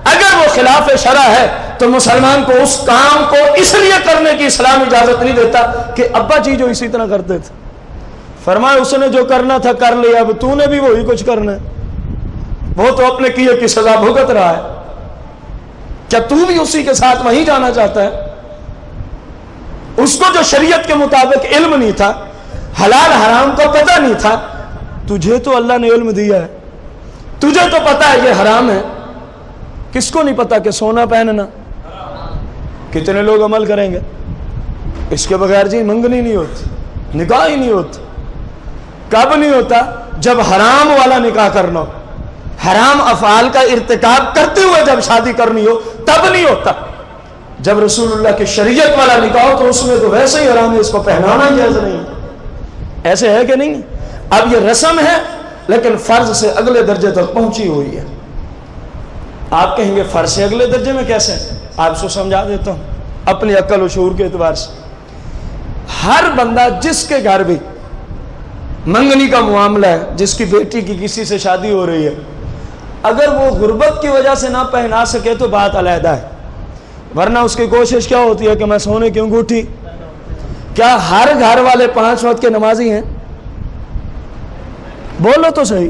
اگر وہ خلاف شرع ہے تو مسلمان کو اس کام کو اس لیے کرنے کی اسلام اجازت نہیں دیتا کہ ابا جی جو اسی طرح کرتے تھے، فرمایا اس نے جو کرنا تھا کر لیا، اب تو نے بھی وہی کچھ کرنا ہے، وہ تو اپنے کیے کی سزا بھگت رہا ہے، کیا تو بھی اسی کے ساتھ وہیں جانا چاہتا ہے؟ اس کو جو شریعت کے مطابق علم نہیں تھا، حلال حرام کو پتہ نہیں تھا، تجھے تو اللہ نے علم دیا ہے، تجھے تو پتا ہے یہ حرام ہے، کس کو نہیں پتا کہ سونا پہننا؟ کتنے لوگ عمل کریں گے اس کے بغیر؟ جی منگنی نہیں ہوتی، نکاح ہی نہیں ہوتی۔ کب نہیں ہوتا؟ جب حرام والا نکاح کرنا ہو، حرام افعال کا ارتکاب کرتے ہوئے جب شادی کرنی ہو تب نہیں ہوتا۔ جب رسول اللہ کی شریعت والا نکاح ہو تو اس میں تو ویسے ہی حرام ہے، اس کو پہنانا جائز نہیں ہے۔ ایسے ہے کہ نہیں؟ اب یہ رسم ہے لیکن فرض سے اگلے درجے تک پہنچی ہوئی ہے۔ آپ کہیں گے فرض سے اگلے درجے میں کیسے؟ آپ کو سمجھا دیتا ہوں اپنی عقل و شعور کے اعتبار سے۔ ہر بندہ جس کے گھر بھی منگنی کا معاملہ ہے، جس کی بیٹی کی کسی سے شادی ہو رہی ہے، اگر وہ غربت کی وجہ سے نہ پہنا سکے تو بات علیحدہ ہے، ورنہ اس کی کوشش کیا ہوتی ہے کہ میں سونے کی انگوٹھی۔ کیا ہر گھر والے 5 وقت کے نمازی ہیں؟ بولو تو صحیح۔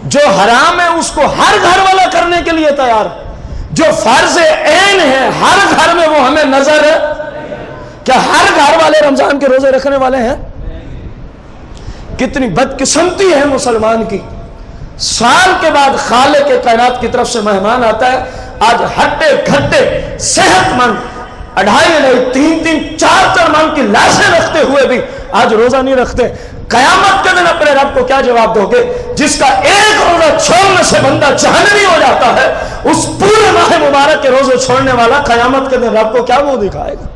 جو حرام ہے اس کو ہر گھر والا کرنے کے لیے تیار، جو فرض عین ہے ہر گھر میں وہ ہمیں نظر ہے۔ کیا ہر گھر والے رمضان کے روزے رکھنے والے ہیں؟ کتنی بدقسمتی ہے مسلمان کی، سال کے بعد خالق کے کائنات کی طرف سے مہمان آتا ہے، آج ہٹے گھٹے صحت مند 2.5 نہیں 3 4 من کی لاشیں رکھتے ہوئے بھی آج روزہ نہیں رکھتے۔ قیامت کے دن اپنے رب کو کیا جواب دو گے؟ جس کا ایک روزہ چھوڑنے سے بندہ جہنمی ہو جاتا ہے، اس پورے ماہ مبارک کے روزے چھوڑنے والا قیامت کے دن رب کو کیا منہ دکھائے گا؟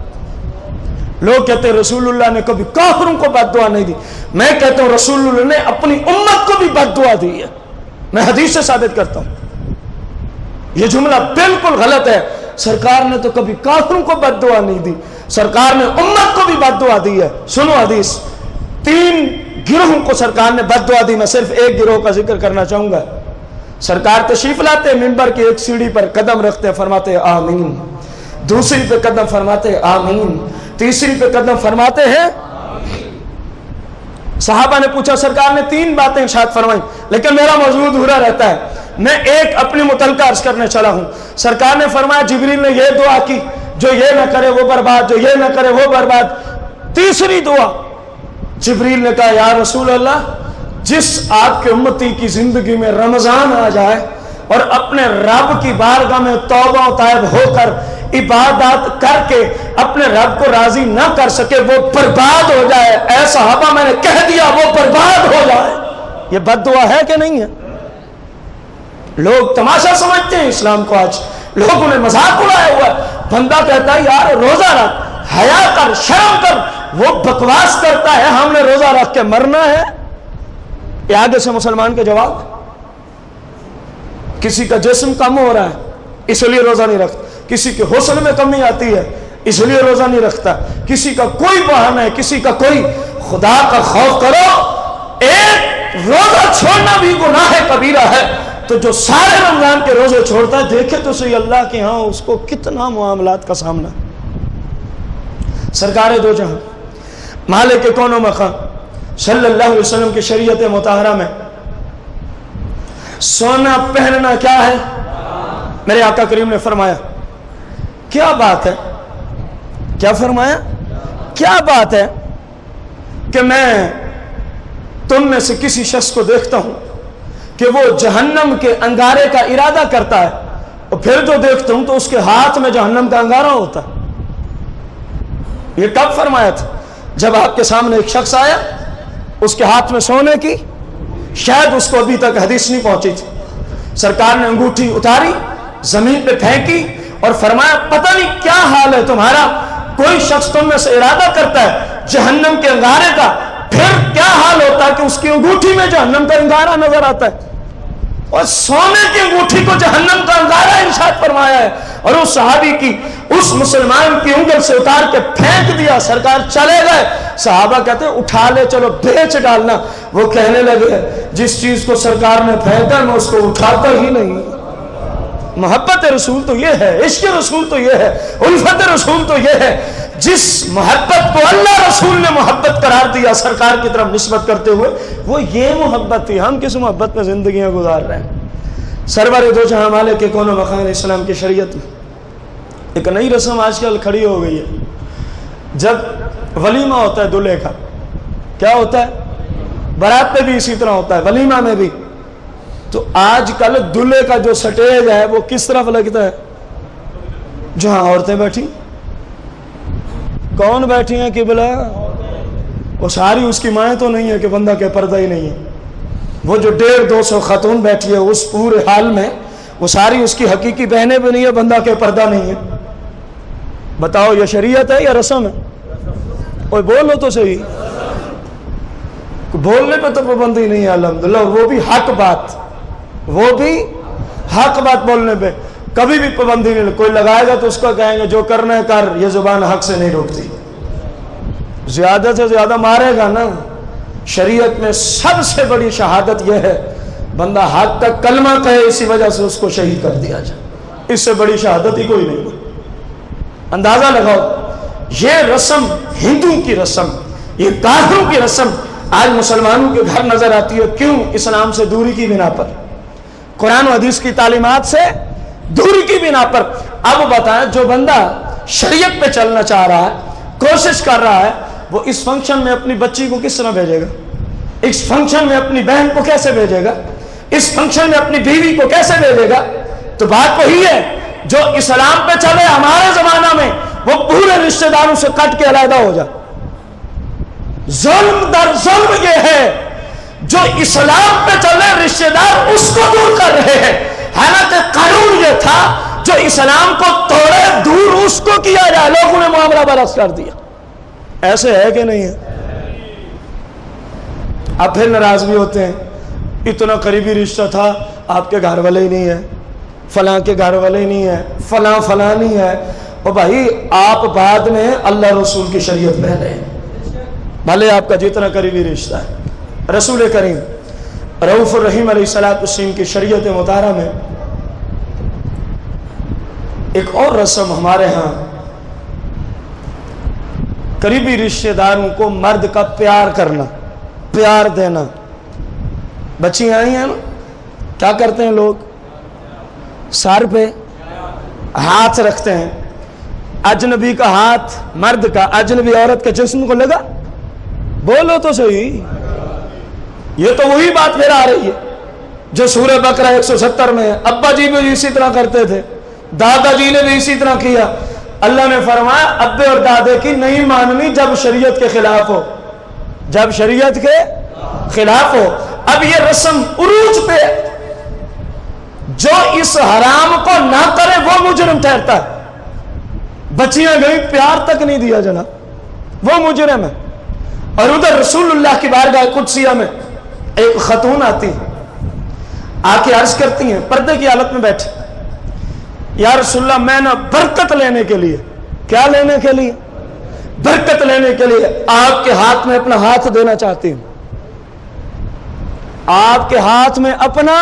لوگ کہتے ہیں رسول اللہ نے کبھی کافروں کو بد دعا نہیں دی، میں کہتا ہوں رسول اللہ نے اپنی امت کو بھی بد دعا دی ہے، میں حدیث سے ثابت کرتا ہوں۔ یہ جملہ بالکل غلط ہے، سرکار نے تو کبھی کافروں کو بد دعا نہیں دی، سرکار نے امت کو بھی بد دعا دی ہے۔ سنو حدیث، 3 گروہوں کو سرکار نے بد دعا دی، میں صرف ایک گروہ کا ذکر کرنا چاہوں گا۔ سرکار تشریف لاتے، منبر کی ایک سیڑھی پر قدم رکھتے فرماتے آمین، دوسری پہ قدم فرماتے آمین، تیسری پہ قدم فرماتے ہیں۔ صحابہ نے پوچھا سرکار نے 3 باتیں ارشاد فرمائیں، لیکن میرا موضوع ادھورا رہتا ہے، میں ایک اپنی متعلقہ عرض کرنے چلا ہوں۔ سرکار نے فرمایا جبریل نے یہ دعا کی، جو یہ نہ کرے وہ برباد، جو یہ نہ کرے وہ برباد۔ تیسری دعا جبریل نے کہا یا رسول اللہ، جس آپ کے امتی کی زندگی میں رمضان آ جائے اور اپنے رب کی بارگاہ میں توبہ و تائب ہو کر عبادات کر کے اپنے رب کو راضی نہ کر سکے، وہ برباد ہو جائے۔ اے صحابہ میں نے کہہ دیا وہ برباد ہو جائے۔ یہ بد دعا ہے کہ نہیں ہے؟ لوگ تماشا سمجھتے ہیں اسلام کو، آج لوگوں نے مذاق اڑایا ہوا ہے۔ بندہ کہتا ہے یار روزہ رکھ، حیا کر، شرم کر، وہ بکواس کرتا ہے ہم نے روزہ رکھ کے مرنا ہے۔ یہ آگے سے مسلمان کے جواب، کسی کا جسم کم ہو رہا ہے اس لیے روزہ نہیں رکھتا، کسی کے حسن میں کمی آتی ہے اس لیے روزہ نہیں رکھتا، کسی کا کوئی بہانہ ہے، کسی کا کوئی۔ خدا کا خوف کرو، ایک روزہ چھوڑنا بھی گناہ کبیرہ ہے، تو جو سارے رمضان کے روزے چھوڑتا ہے دیکھے تو صحیح اللہ کے ہاں اس کو کتنا معاملات کا سامنا۔ سرکار دو جہاں مالک کون و مقام صلی اللہ علیہ وسلم کی شریعت مطہرہ میں سونا پہننا کیا ہے؟ میرے آقا کریم نے فرمایا کیا بات ہے، کیا فرمایا؟ کیا بات ہے کہ میں تم میں سے کسی شخص کو دیکھتا ہوں کہ وہ جہنم کے انگارے کا ارادہ کرتا ہے اور پھر تو دیکھتا ہوں تو اس کے ہاتھ میں جہنم کا انگارہ ہوتا ہے۔ یہ کب فرمایا تھا؟ جب آپ کے سامنے ایک شخص آیا، اس کے ہاتھ میں سونے کی، شاید اس کو ابھی تک حدیث نہیں پہنچی تھی، سرکار نے انگوٹھی اتاری، زمین پہ پھینکی اور فرمایا پتہ نہیں کیا حال ہے تمہارا، کوئی شخص تم میں سے ارادہ کرتا ہے جہنم کے انگارے کا، پھر کیا حال ہوتا ہے کہ اس کی انگوٹھی میں جہنم کا انگارہ نظر آتا ہے، اور سونے کی انگوٹھی کو جہنم کا انگارہ ارشاد فرمایا ہے، اور اس صحابی کی، اس مسلمان کی انگل سے اتار کے پھینک دیا، سرکار چلے گئے، صحابہ کہتے ہیں اٹھا لے چلو بیچ ڈالنا، وہ کہنے لگے جس چیز کو سرکار نے پھینکا میں اس کو اٹھاتا ہی نہیں۔ محبت رسول تو یہ ہے، عشق رسول تو یہ ہے، الفت رسول تو یہ ہے، جس محبت کو اللہ رسول نے محبت قرار دیا سرکار کی طرف نسبت کرتے ہوئے، وہ یہ محبت تھی۔ ہم کس محبت میں زندگیاں گزار رہے ہیں؟ سرور دو جہاں مالک کے کون و مکان اسلام کی شریعت میں ایک نئی رسم آج کل کھڑی ہو گئی ہے۔ جب ولیمہ ہوتا ہے دلہے کا، کیا ہوتا ہے؟ بارات میں بھی اسی طرح ہوتا ہے، ولیمہ میں بھی، تو آج کل دلہے کا جو سٹیج ہے وہ کس طرف لگتا ہے؟ جہاں عورتیں بیٹھی۔ کون بیٹھی ہیں قبلہ؟ وہ ساری اس کی مائیں تو نہیں ہے کہ بندہ کے پردہ ہی نہیں ہے، وہ جو 150-200 خاتون بیٹھی ہے اس پورے حال میں، وہ ساری اس کی حقیقی بہنیں بھی نہیں ہے، بندہ کے پردہ نہیں ہے۔ بتاؤ یہ شریعت ہے یا رسم ہے؟ اوہ بولو تو صحیح، بولنے پہ تو پابندی نہیں ہے الحمدللہ، وہ بھی حق بات، وہ بھی حق بات بولنے پہ کبھی بھی پابندی نہیں۔ کوئی لگائے گا تو اس کو کہیں گے جو کرنا ہے کر، یہ زبان حق سے نہیں روکتی، زیادہ سے زیادہ مارے گا نا۔ شریعت میں سب سے بڑی شہادت یہ ہے بندہ حق کا کلمہ کہے، اسی وجہ سے اس کو شہید کر دیا جائے، اس سے بڑی شہادت ہی کوئی نہیں۔ اندازہ لگاؤ، یہ رسم ہندوؤں کی رسم، یہ کافروں کی رسم آج مسلمانوں کے گھر نظر آتی ہے۔ کیوں؟ اسلام سے دوری کی بنا پر، قرآن و حدیث کی تعلیمات سے دوری کی بنا پر۔ اب بتائیں جو بندہ شریعت پہ چلنا چاہ رہا ہے، کوشش کر رہا ہے، وہ اس فنکشن میں اپنی بچی کو کس طرح بھیجے گا؟ اس فنکشن میں اپنی بہن کو کیسے بھیجے گا؟ اس فنکشن میں اپنی بیوی کو کیسے بھیجے گا؟ تو بات وہی ہے، جو اسلام پہ چلے ہمارے زمانہ میں وہ پورے رشتہ داروں سے کٹ کے علیحدہ ہو جائے۔ ظلم در ظلم یہ ہے، جو اسلام پہ چلے رشتہ دار اس کو دور کر رہے ہیں، حالانکہ قانون یہ تھا جو اسلام کو توڑے دور اس کو کیا جائے، لوگوں نے معاملہ برعکس کر دیا۔ ایسے ہے کہ نہیں ہے؟ اب پھر ناراض بھی ہوتے ہیں، اتنا قریبی رشتہ تھا، آپ کے گھر والے ہی نہیں ہے، فلاں کے گھر والے ہی نہیں ہے، فلاں فلاں نہیں ہے۔ اور بھائی آپ بعد میں اللہ رسول کی شریعت میں رہے، بھلے آپ کا جتنا قریبی رشتہ ہے۔ رسول کریم رؤوف الرحیم علیہ السلام کی شریعت مطہرہ میں ایک اور رسم ہمارے ہاں، قریبی رشتہ داروں کو مرد کا پیار کرنا، پیار دینا۔ بچی آئی ہیں نا، کیا کرتے ہیں لوگ؟ سر پہ ہاتھ رکھتے ہیں، اجنبی کا ہاتھ مرد کا اجنبی عورت کے جسم کو لگا، بولو تو صحیح۔ یہ تو وہی بات پھر آ رہی ہے جو سورہ بقرہ 170 میں ہے۔ ابا جی بھی اسی طرح کرتے تھے، دادا جی نے بھی اسی طرح کیا۔ اللہ نے فرمایا ابے اور دادے کی نہیں ماننی جب شریعت کے خلاف ہو، جب شریعت کے خلاف ہو۔ اب یہ رسم عروج پہ، جو اس حرام کو نہ کرے وہ مجرم ٹھہرتا ہے۔ بچیاں گئی، پیار تک نہیں دیا جناب، وہ مجرم ہے۔ اور ادھر رسول اللہ کی بارگاہ قدسیہ میں ایک خاتون آتی ہیں، آ کے عرض کرتی ہیں پردے کی حالت میں بیٹھے، یا رسول اللہ میں نا برکت لینے کے لیے، کیا لینے کے لیے؟ برکت لینے کے لیے آپ کے ہاتھ میں اپنا ہاتھ دینا چاہتی ہوں۔ آپ کے ہاتھ میں اپنا،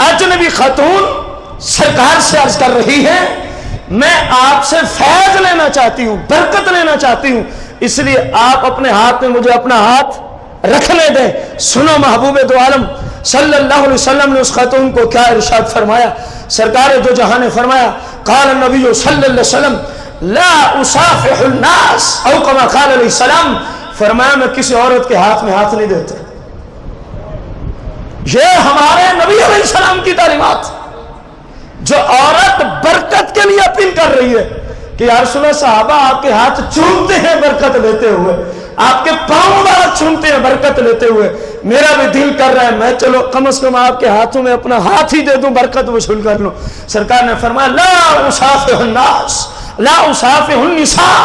اجنبی خاتون سرکار سے عرض کر رہی ہے میں آپ سے فیض لینا چاہتی ہوں، برکت لینا چاہتی ہوں، اس لیے آپ اپنے ہاتھ میں مجھے اپنا ہاتھ رکھنے دیں۔ سنو محبوب دو عالم صلی اللہ علیہ وسلم نے اس خاتون کو کیا ارشاد فرمایا؟ سرکار دو جہاں نے فرمایا قال النبی صلی اللہ علیہ وسلم لا اصافح الناس، او کما قال علیہ السلام، فرمایا میں کسی عورت کے ہاتھ میں ہاتھ نہیں دیتا۔ یہ ہمارے نبی علیہ السلام کی تعلیمات، جو جو عورت برکت کے لیے اپیل کر رہی ہے کہ یا رسول اللہ صحابہ آپ کے ہاتھ چومتے ہیں برکت لیتے ہوئے, آپ کے پاؤں بار چومتے ہیں برکت لیتے ہوئے, میرا بھی دل کر رہا ہے میں چلو کم از کم آپ کے ہاتھوں میں اپنا ہاتھ ہی دے دوں, برکت وصول کر لوں. سرکار نے فرمایا لا اصافح الناس لا اصافح النساء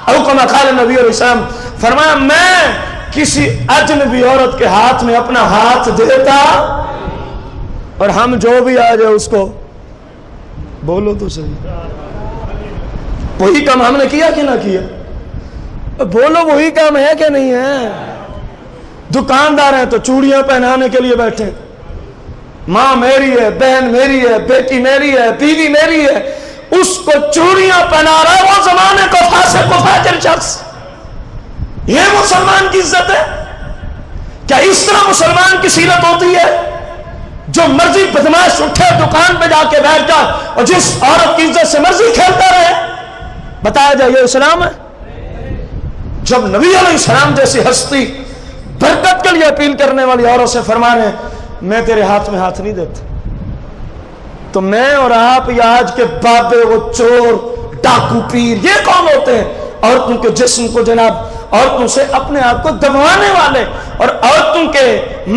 او کما قال نبی علیہ السلام, فرمایا میں کسی اجنبی عورت کے ہاتھ میں اپنا ہاتھ دیتا. اور ہم جو بھی آ جائے اس کو بولو تو صحیح, وہی کام ہم نے کیا کہ نہ کیا؟ بولو وہی کام ہے کہ نہیں ہے؟ دکاندار ہیں تو چوڑیاں پہنانے کے لیے بیٹھے, ماں میری ہے, بہن میری ہے, بیٹی میری ہے, بیوی میری ہے, اس کو چوڑیاں پہنا رہا ہے وہ زمانے کو فاسق و فاجر شخص. یہ مسلمان کی عزت ہے کیا؟ اس طرح مسلمان کی سیرت ہوتی ہے؟ جو مرضی بدماش اٹھے دکان پہ جا کے بیٹھ جائے اور جس عورت کی عزت سے مرضی کھیلتا رہے, بتایا جائے یہ اسلام ہے؟ جب نبی علیہ السلام جیسی ہستی برکت کے لیے اپیل کرنے والی عورت سے فرما رہے ہیں میں تیرے ہاتھ میں ہاتھ نہیں دیتا, تو میں اور آپ یا آج کے بابے وہ چور ڈاکو پیر یہ کون ہوتے ہیں؟ عورتوں کے جسم کو جناب عورتوں سے اپنے آپ کو دبوانے والے اور عورتوں کے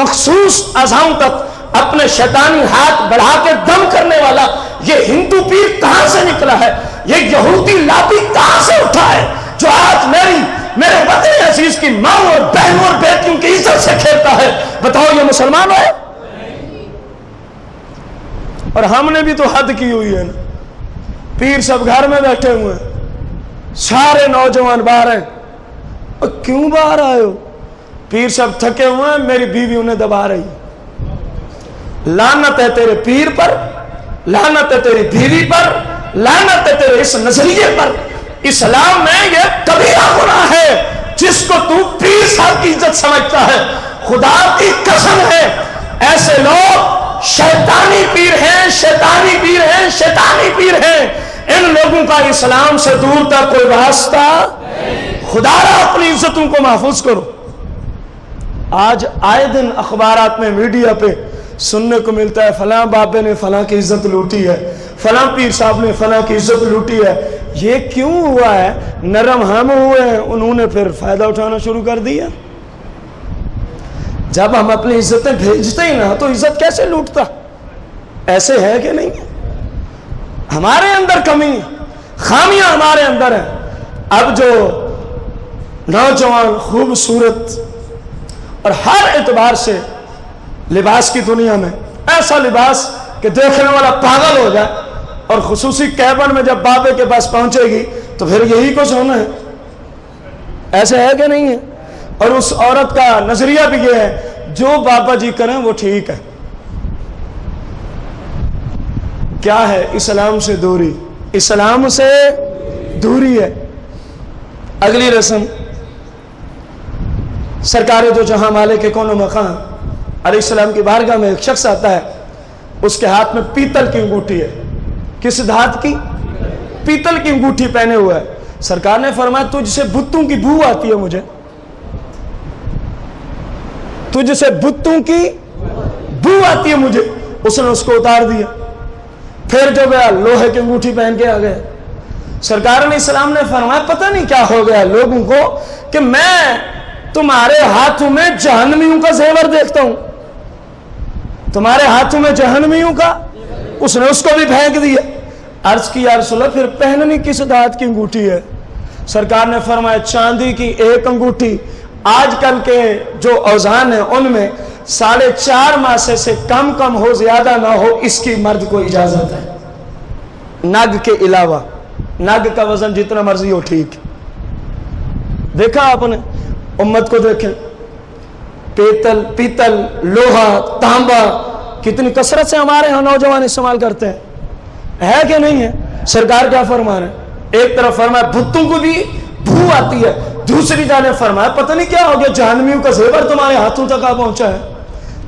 مخصوص اعضاؤں تک اپنے شیطانی ہاتھ بڑھا کے دم کرنے والا یہ ہندو پیر کہاں سے نکلا ہے؟ یہ یہودی لابی کہاں سے اٹھا ہے جو آج میرے وطن عزیز کی ماں اور بہنوں اور بیٹیوں کی عزت سے کھیلتا ہے؟ بتاؤ یہ مسلمان ہے؟ اور ہم نے بھی تو حد کی ہوئی ہے نا, پیر سب گھر میں بیٹھے ہوئے ہیں, سارے نوجوان باہر ہیں. اور کیوں باہر آئے ہو؟ پیر سب تھکے ہوئے ہیں, میری بیوی انہیں دبا رہی ہے. لعنت ہے تیرے پیر پر, لعنت ہے تیری بیوی پر, لعنت ہے تیرے اس نظریے پر. اسلام میں یہ کبیرہ گناہ ہے جس کو تو پیر صاحب کی عزت سمجھتا ہے. خدا کی قسم ہے ایسے لوگ شیطانی پیر ہیں, شیطانی پیر ہیں, شیطانی پیر ہیں. ان لوگوں کا اسلام سے دور تک کوئی واسطہ. خدا را اپنی عزتوں کو محفوظ کرو. آج آئے دن اخبارات میں میڈیا پہ سننے کو ملتا ہے فلاں بابے نے فلاں کی عزت لوٹی ہے, فلاں پیر صاحب نے فلاں کی عزت لوٹی ہے. یہ کیوں ہوا ہے؟ نرم ہم ہوئے ہیں, انہوں نے پھر فائدہ اٹھانا شروع کر دیا. جب ہم اپنی عزتیں بھیجتے ہی نہ تو عزت کیسے لوٹتا؟ ایسے ہے کہ نہیں؟ ہمارے اندر کمی, خامیاں ہمارے اندر ہیں. اب جو نوجوان خوبصورت اور ہر اعتبار سے لباس کی دنیا میں ایسا لباس کہ دیکھنے والا پاگل ہو جائے, اور خصوصی کیبن میں جب بابے کے پاس پہنچے گی تو پھر یہی کچھ ہونا ہے. ایسے ہے کہ نہیں ہے؟ اور اس عورت کا نظریہ بھی یہ ہے جو بابا جی کریں وہ ٹھیک ہے. کیا ہے؟ اسلام سے دوری, اسلام سے دوری ہے. اگلی رسم, سرکار دو جہاں مالک کے کون و مقام علیہ السلام کی بارگاہ میں ایک شخص آتا ہے, اس کے ہاتھ میں پیتل کی انگوٹھی ہے. کس دھات کی؟ پیتل کی انگوٹھی پہنے ہوا ہے. سرکار نے فرمایا تجھ سے بتوں کی بو آتی ہے, مجھے تجھ سے بتوں کی بو آتی ہے مجھے. اس نے اس کو اتار دیا. پھر جو گیا لوہے کی انگوٹھی پہن کے آ گیا. سرکار علیہ السلام نے فرمایا پتہ نہیں کیا ہو گیا لوگوں کو کہ میں تمہارے ہاتھوں میں جہنمیوں کا زیور دیکھتا ہوں, تمہارے ہاتھوں میں جہنمیوں کا. اس نے اس کو بھی پھینک دیا. عرض کی یا رسول اللہ پھر پہننی کس دھات کی انگوٹھی ہے؟ سرکار نے فرمایا چاندی کی ایک انگوٹھی. آج کل کے جو اوزان ہیں ان میں 4.5 ماسے سے کم ہو, زیادہ نہ ہو, اس کی مرد کو اجازت ہے. نگ کے علاوہ نگ کا وزن جتنا مرضی ہو ٹھیک. دیکھا آپ نے امت کو, دیکھیں پیتل لوہا تانبا کتنی کثرت سے ہمارے ہاں نوجوان استعمال کرتے ہیں, ہے کہ نہیں ہے؟ سرکار کیا فرما رہے ہیں؟ ایک طرف فرمایا بتوں کو بھی بھو آتی ہے, دوسری جانب فرمایا پتہ نہیں کیا ہو گیا جہنمیوں کا زیور تمہارے ہاتھوں تک آ پہنچا ہے.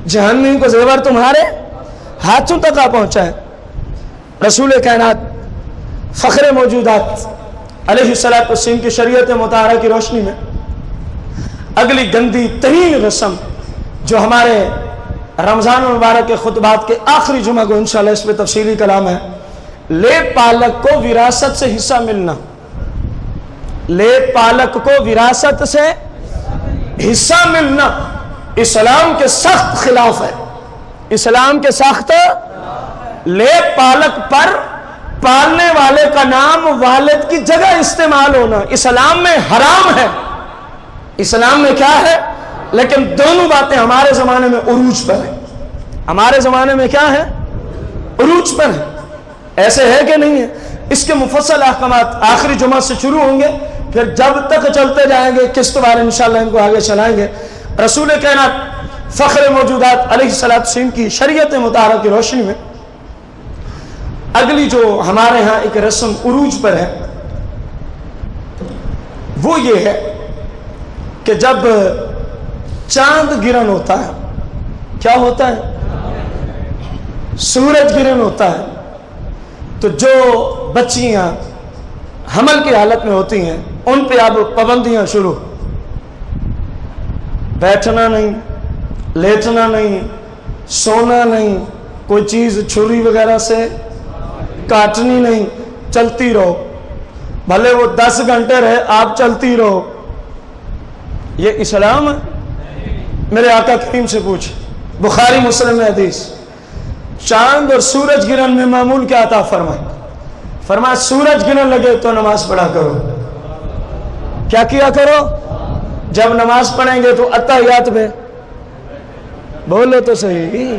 جہنمیوں کا زیور تمہارے ہاتھوں تک آ پہنچا ہے. رسول کائنات فخر موجودات علیہ السلام کی شریعت مطہرہ کی روشنی میں اگلی گندی ترین رسم جو ہمارے رمضان المبارک کے خطبات کے آخری جمعہ کو انشاءاللہ اس پہ تفصیلی کلام ہے, لے پالک کو وراثت سے حصہ ملنا، لے پالک کو وراثت سے حصہ ملنا اسلام کے سخت خلاف ہے، اسلام کے سخت۔ لے پالک پر پالنے والے کا نام والد کی جگہ استعمال ہونا اسلام میں حرام ہے، اسلام میں کیا ہے؟ لیکن دونوں باتیں ہمارے زمانے میں عروج پر ہیں، ہمارے زمانے میں کیا ہے؟ عروج پر ہے۔ ایسے ہے کہ نہیں ہے؟ اس کے مفصل احکامات آخری جمعہ سے شروع ہوں گے، پھر جب تک چلتے جائیں گے قسط وار انشاءاللہ ان کو آگے چلائیں گے۔ رسول کائنات فخر موجودات علیہ السلام کی شریعت مطہرہ کی روشنی میں اگلی جو ہمارے ہاں ایک رسم عروج پر ہے وہ یہ ہے کہ جب چاند گرہن ہوتا ہے، کیا ہوتا ہے؟ سورج گرہن ہوتا ہے، تو جو بچیاں حمل کی حالت میں ہوتی ہیں ان پہ اب پابندیاں شروع، بیٹھنا نہیں، لیٹنا نہیں، سونا نہیں، کوئی چیز چھری وغیرہ سے کاٹنی نہیں، چلتی رہو، بھلے وہ 10 گھنٹے رہے آپ چلتی رہو۔ یہ اسلام ہے؟ میرے آقا کریم سے پوچھ، بخاری مسلم میں حدیث، چاند اور سورج گرہن میں معمول کیا عطا فرمایا سورج گرہن لگے تو نماز پڑھا کرو۔ کیا کیا کرو؟ جب نماز پڑھیں گے تو اتحیات میں بولو تو صحیح،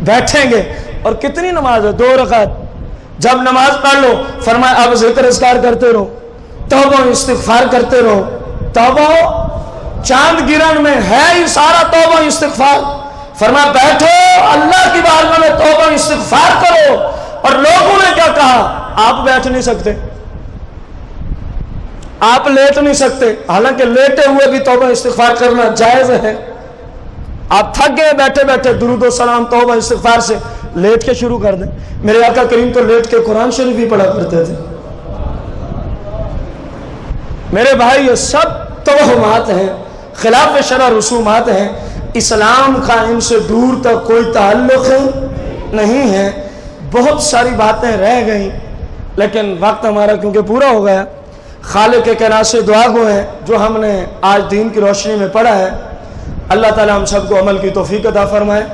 بیٹھیں گے، اور کتنی نماز ہے؟ 2 رکعت۔ جب نماز پڑھ لو فرمایا اب ذکر اذکار کرتے رہو، توبہ استغفار کرتے رہو۔ توبہ چاند گرہن میں ہے ہی سارا توبہ استغفار، فرمایا بیٹھو اللہ کی بارگاہ میں توبہ استغفار کرو۔ اور لوگوں نے کیا کہا؟ آپ بیٹھ نہیں سکتے، آپ لیٹ نہیں سکتے، حالانکہ لیٹے ہوئے بھی توبہ استغفار کرنا جائز ہے۔ آپ تھک گئے بیٹھے بیٹھے، درود و سلام توبہ استغفار سے لیٹ کے شروع کر دیں۔ میرے آقا کریم تو لیٹ کے قرآن شریف بھی پڑھا کرتے تھے۔ میرے بھائی یہ سب توہمات ہیں، خلاف شرع رسومات ہیں، اسلام کا ان سے دور تک کوئی تعلق نہیں ہے۔ بہت ساری باتیں رہ گئیں لیکن وقت ہمارا کیونکہ پورا ہو گیا۔ خالق کے کائنات سے دعا گو ہیں جو ہم نے آج دین کی روشنی میں پڑھا ہے، اللہ تعالی ہم سب کو عمل کی توفیق عطا فرمائے۔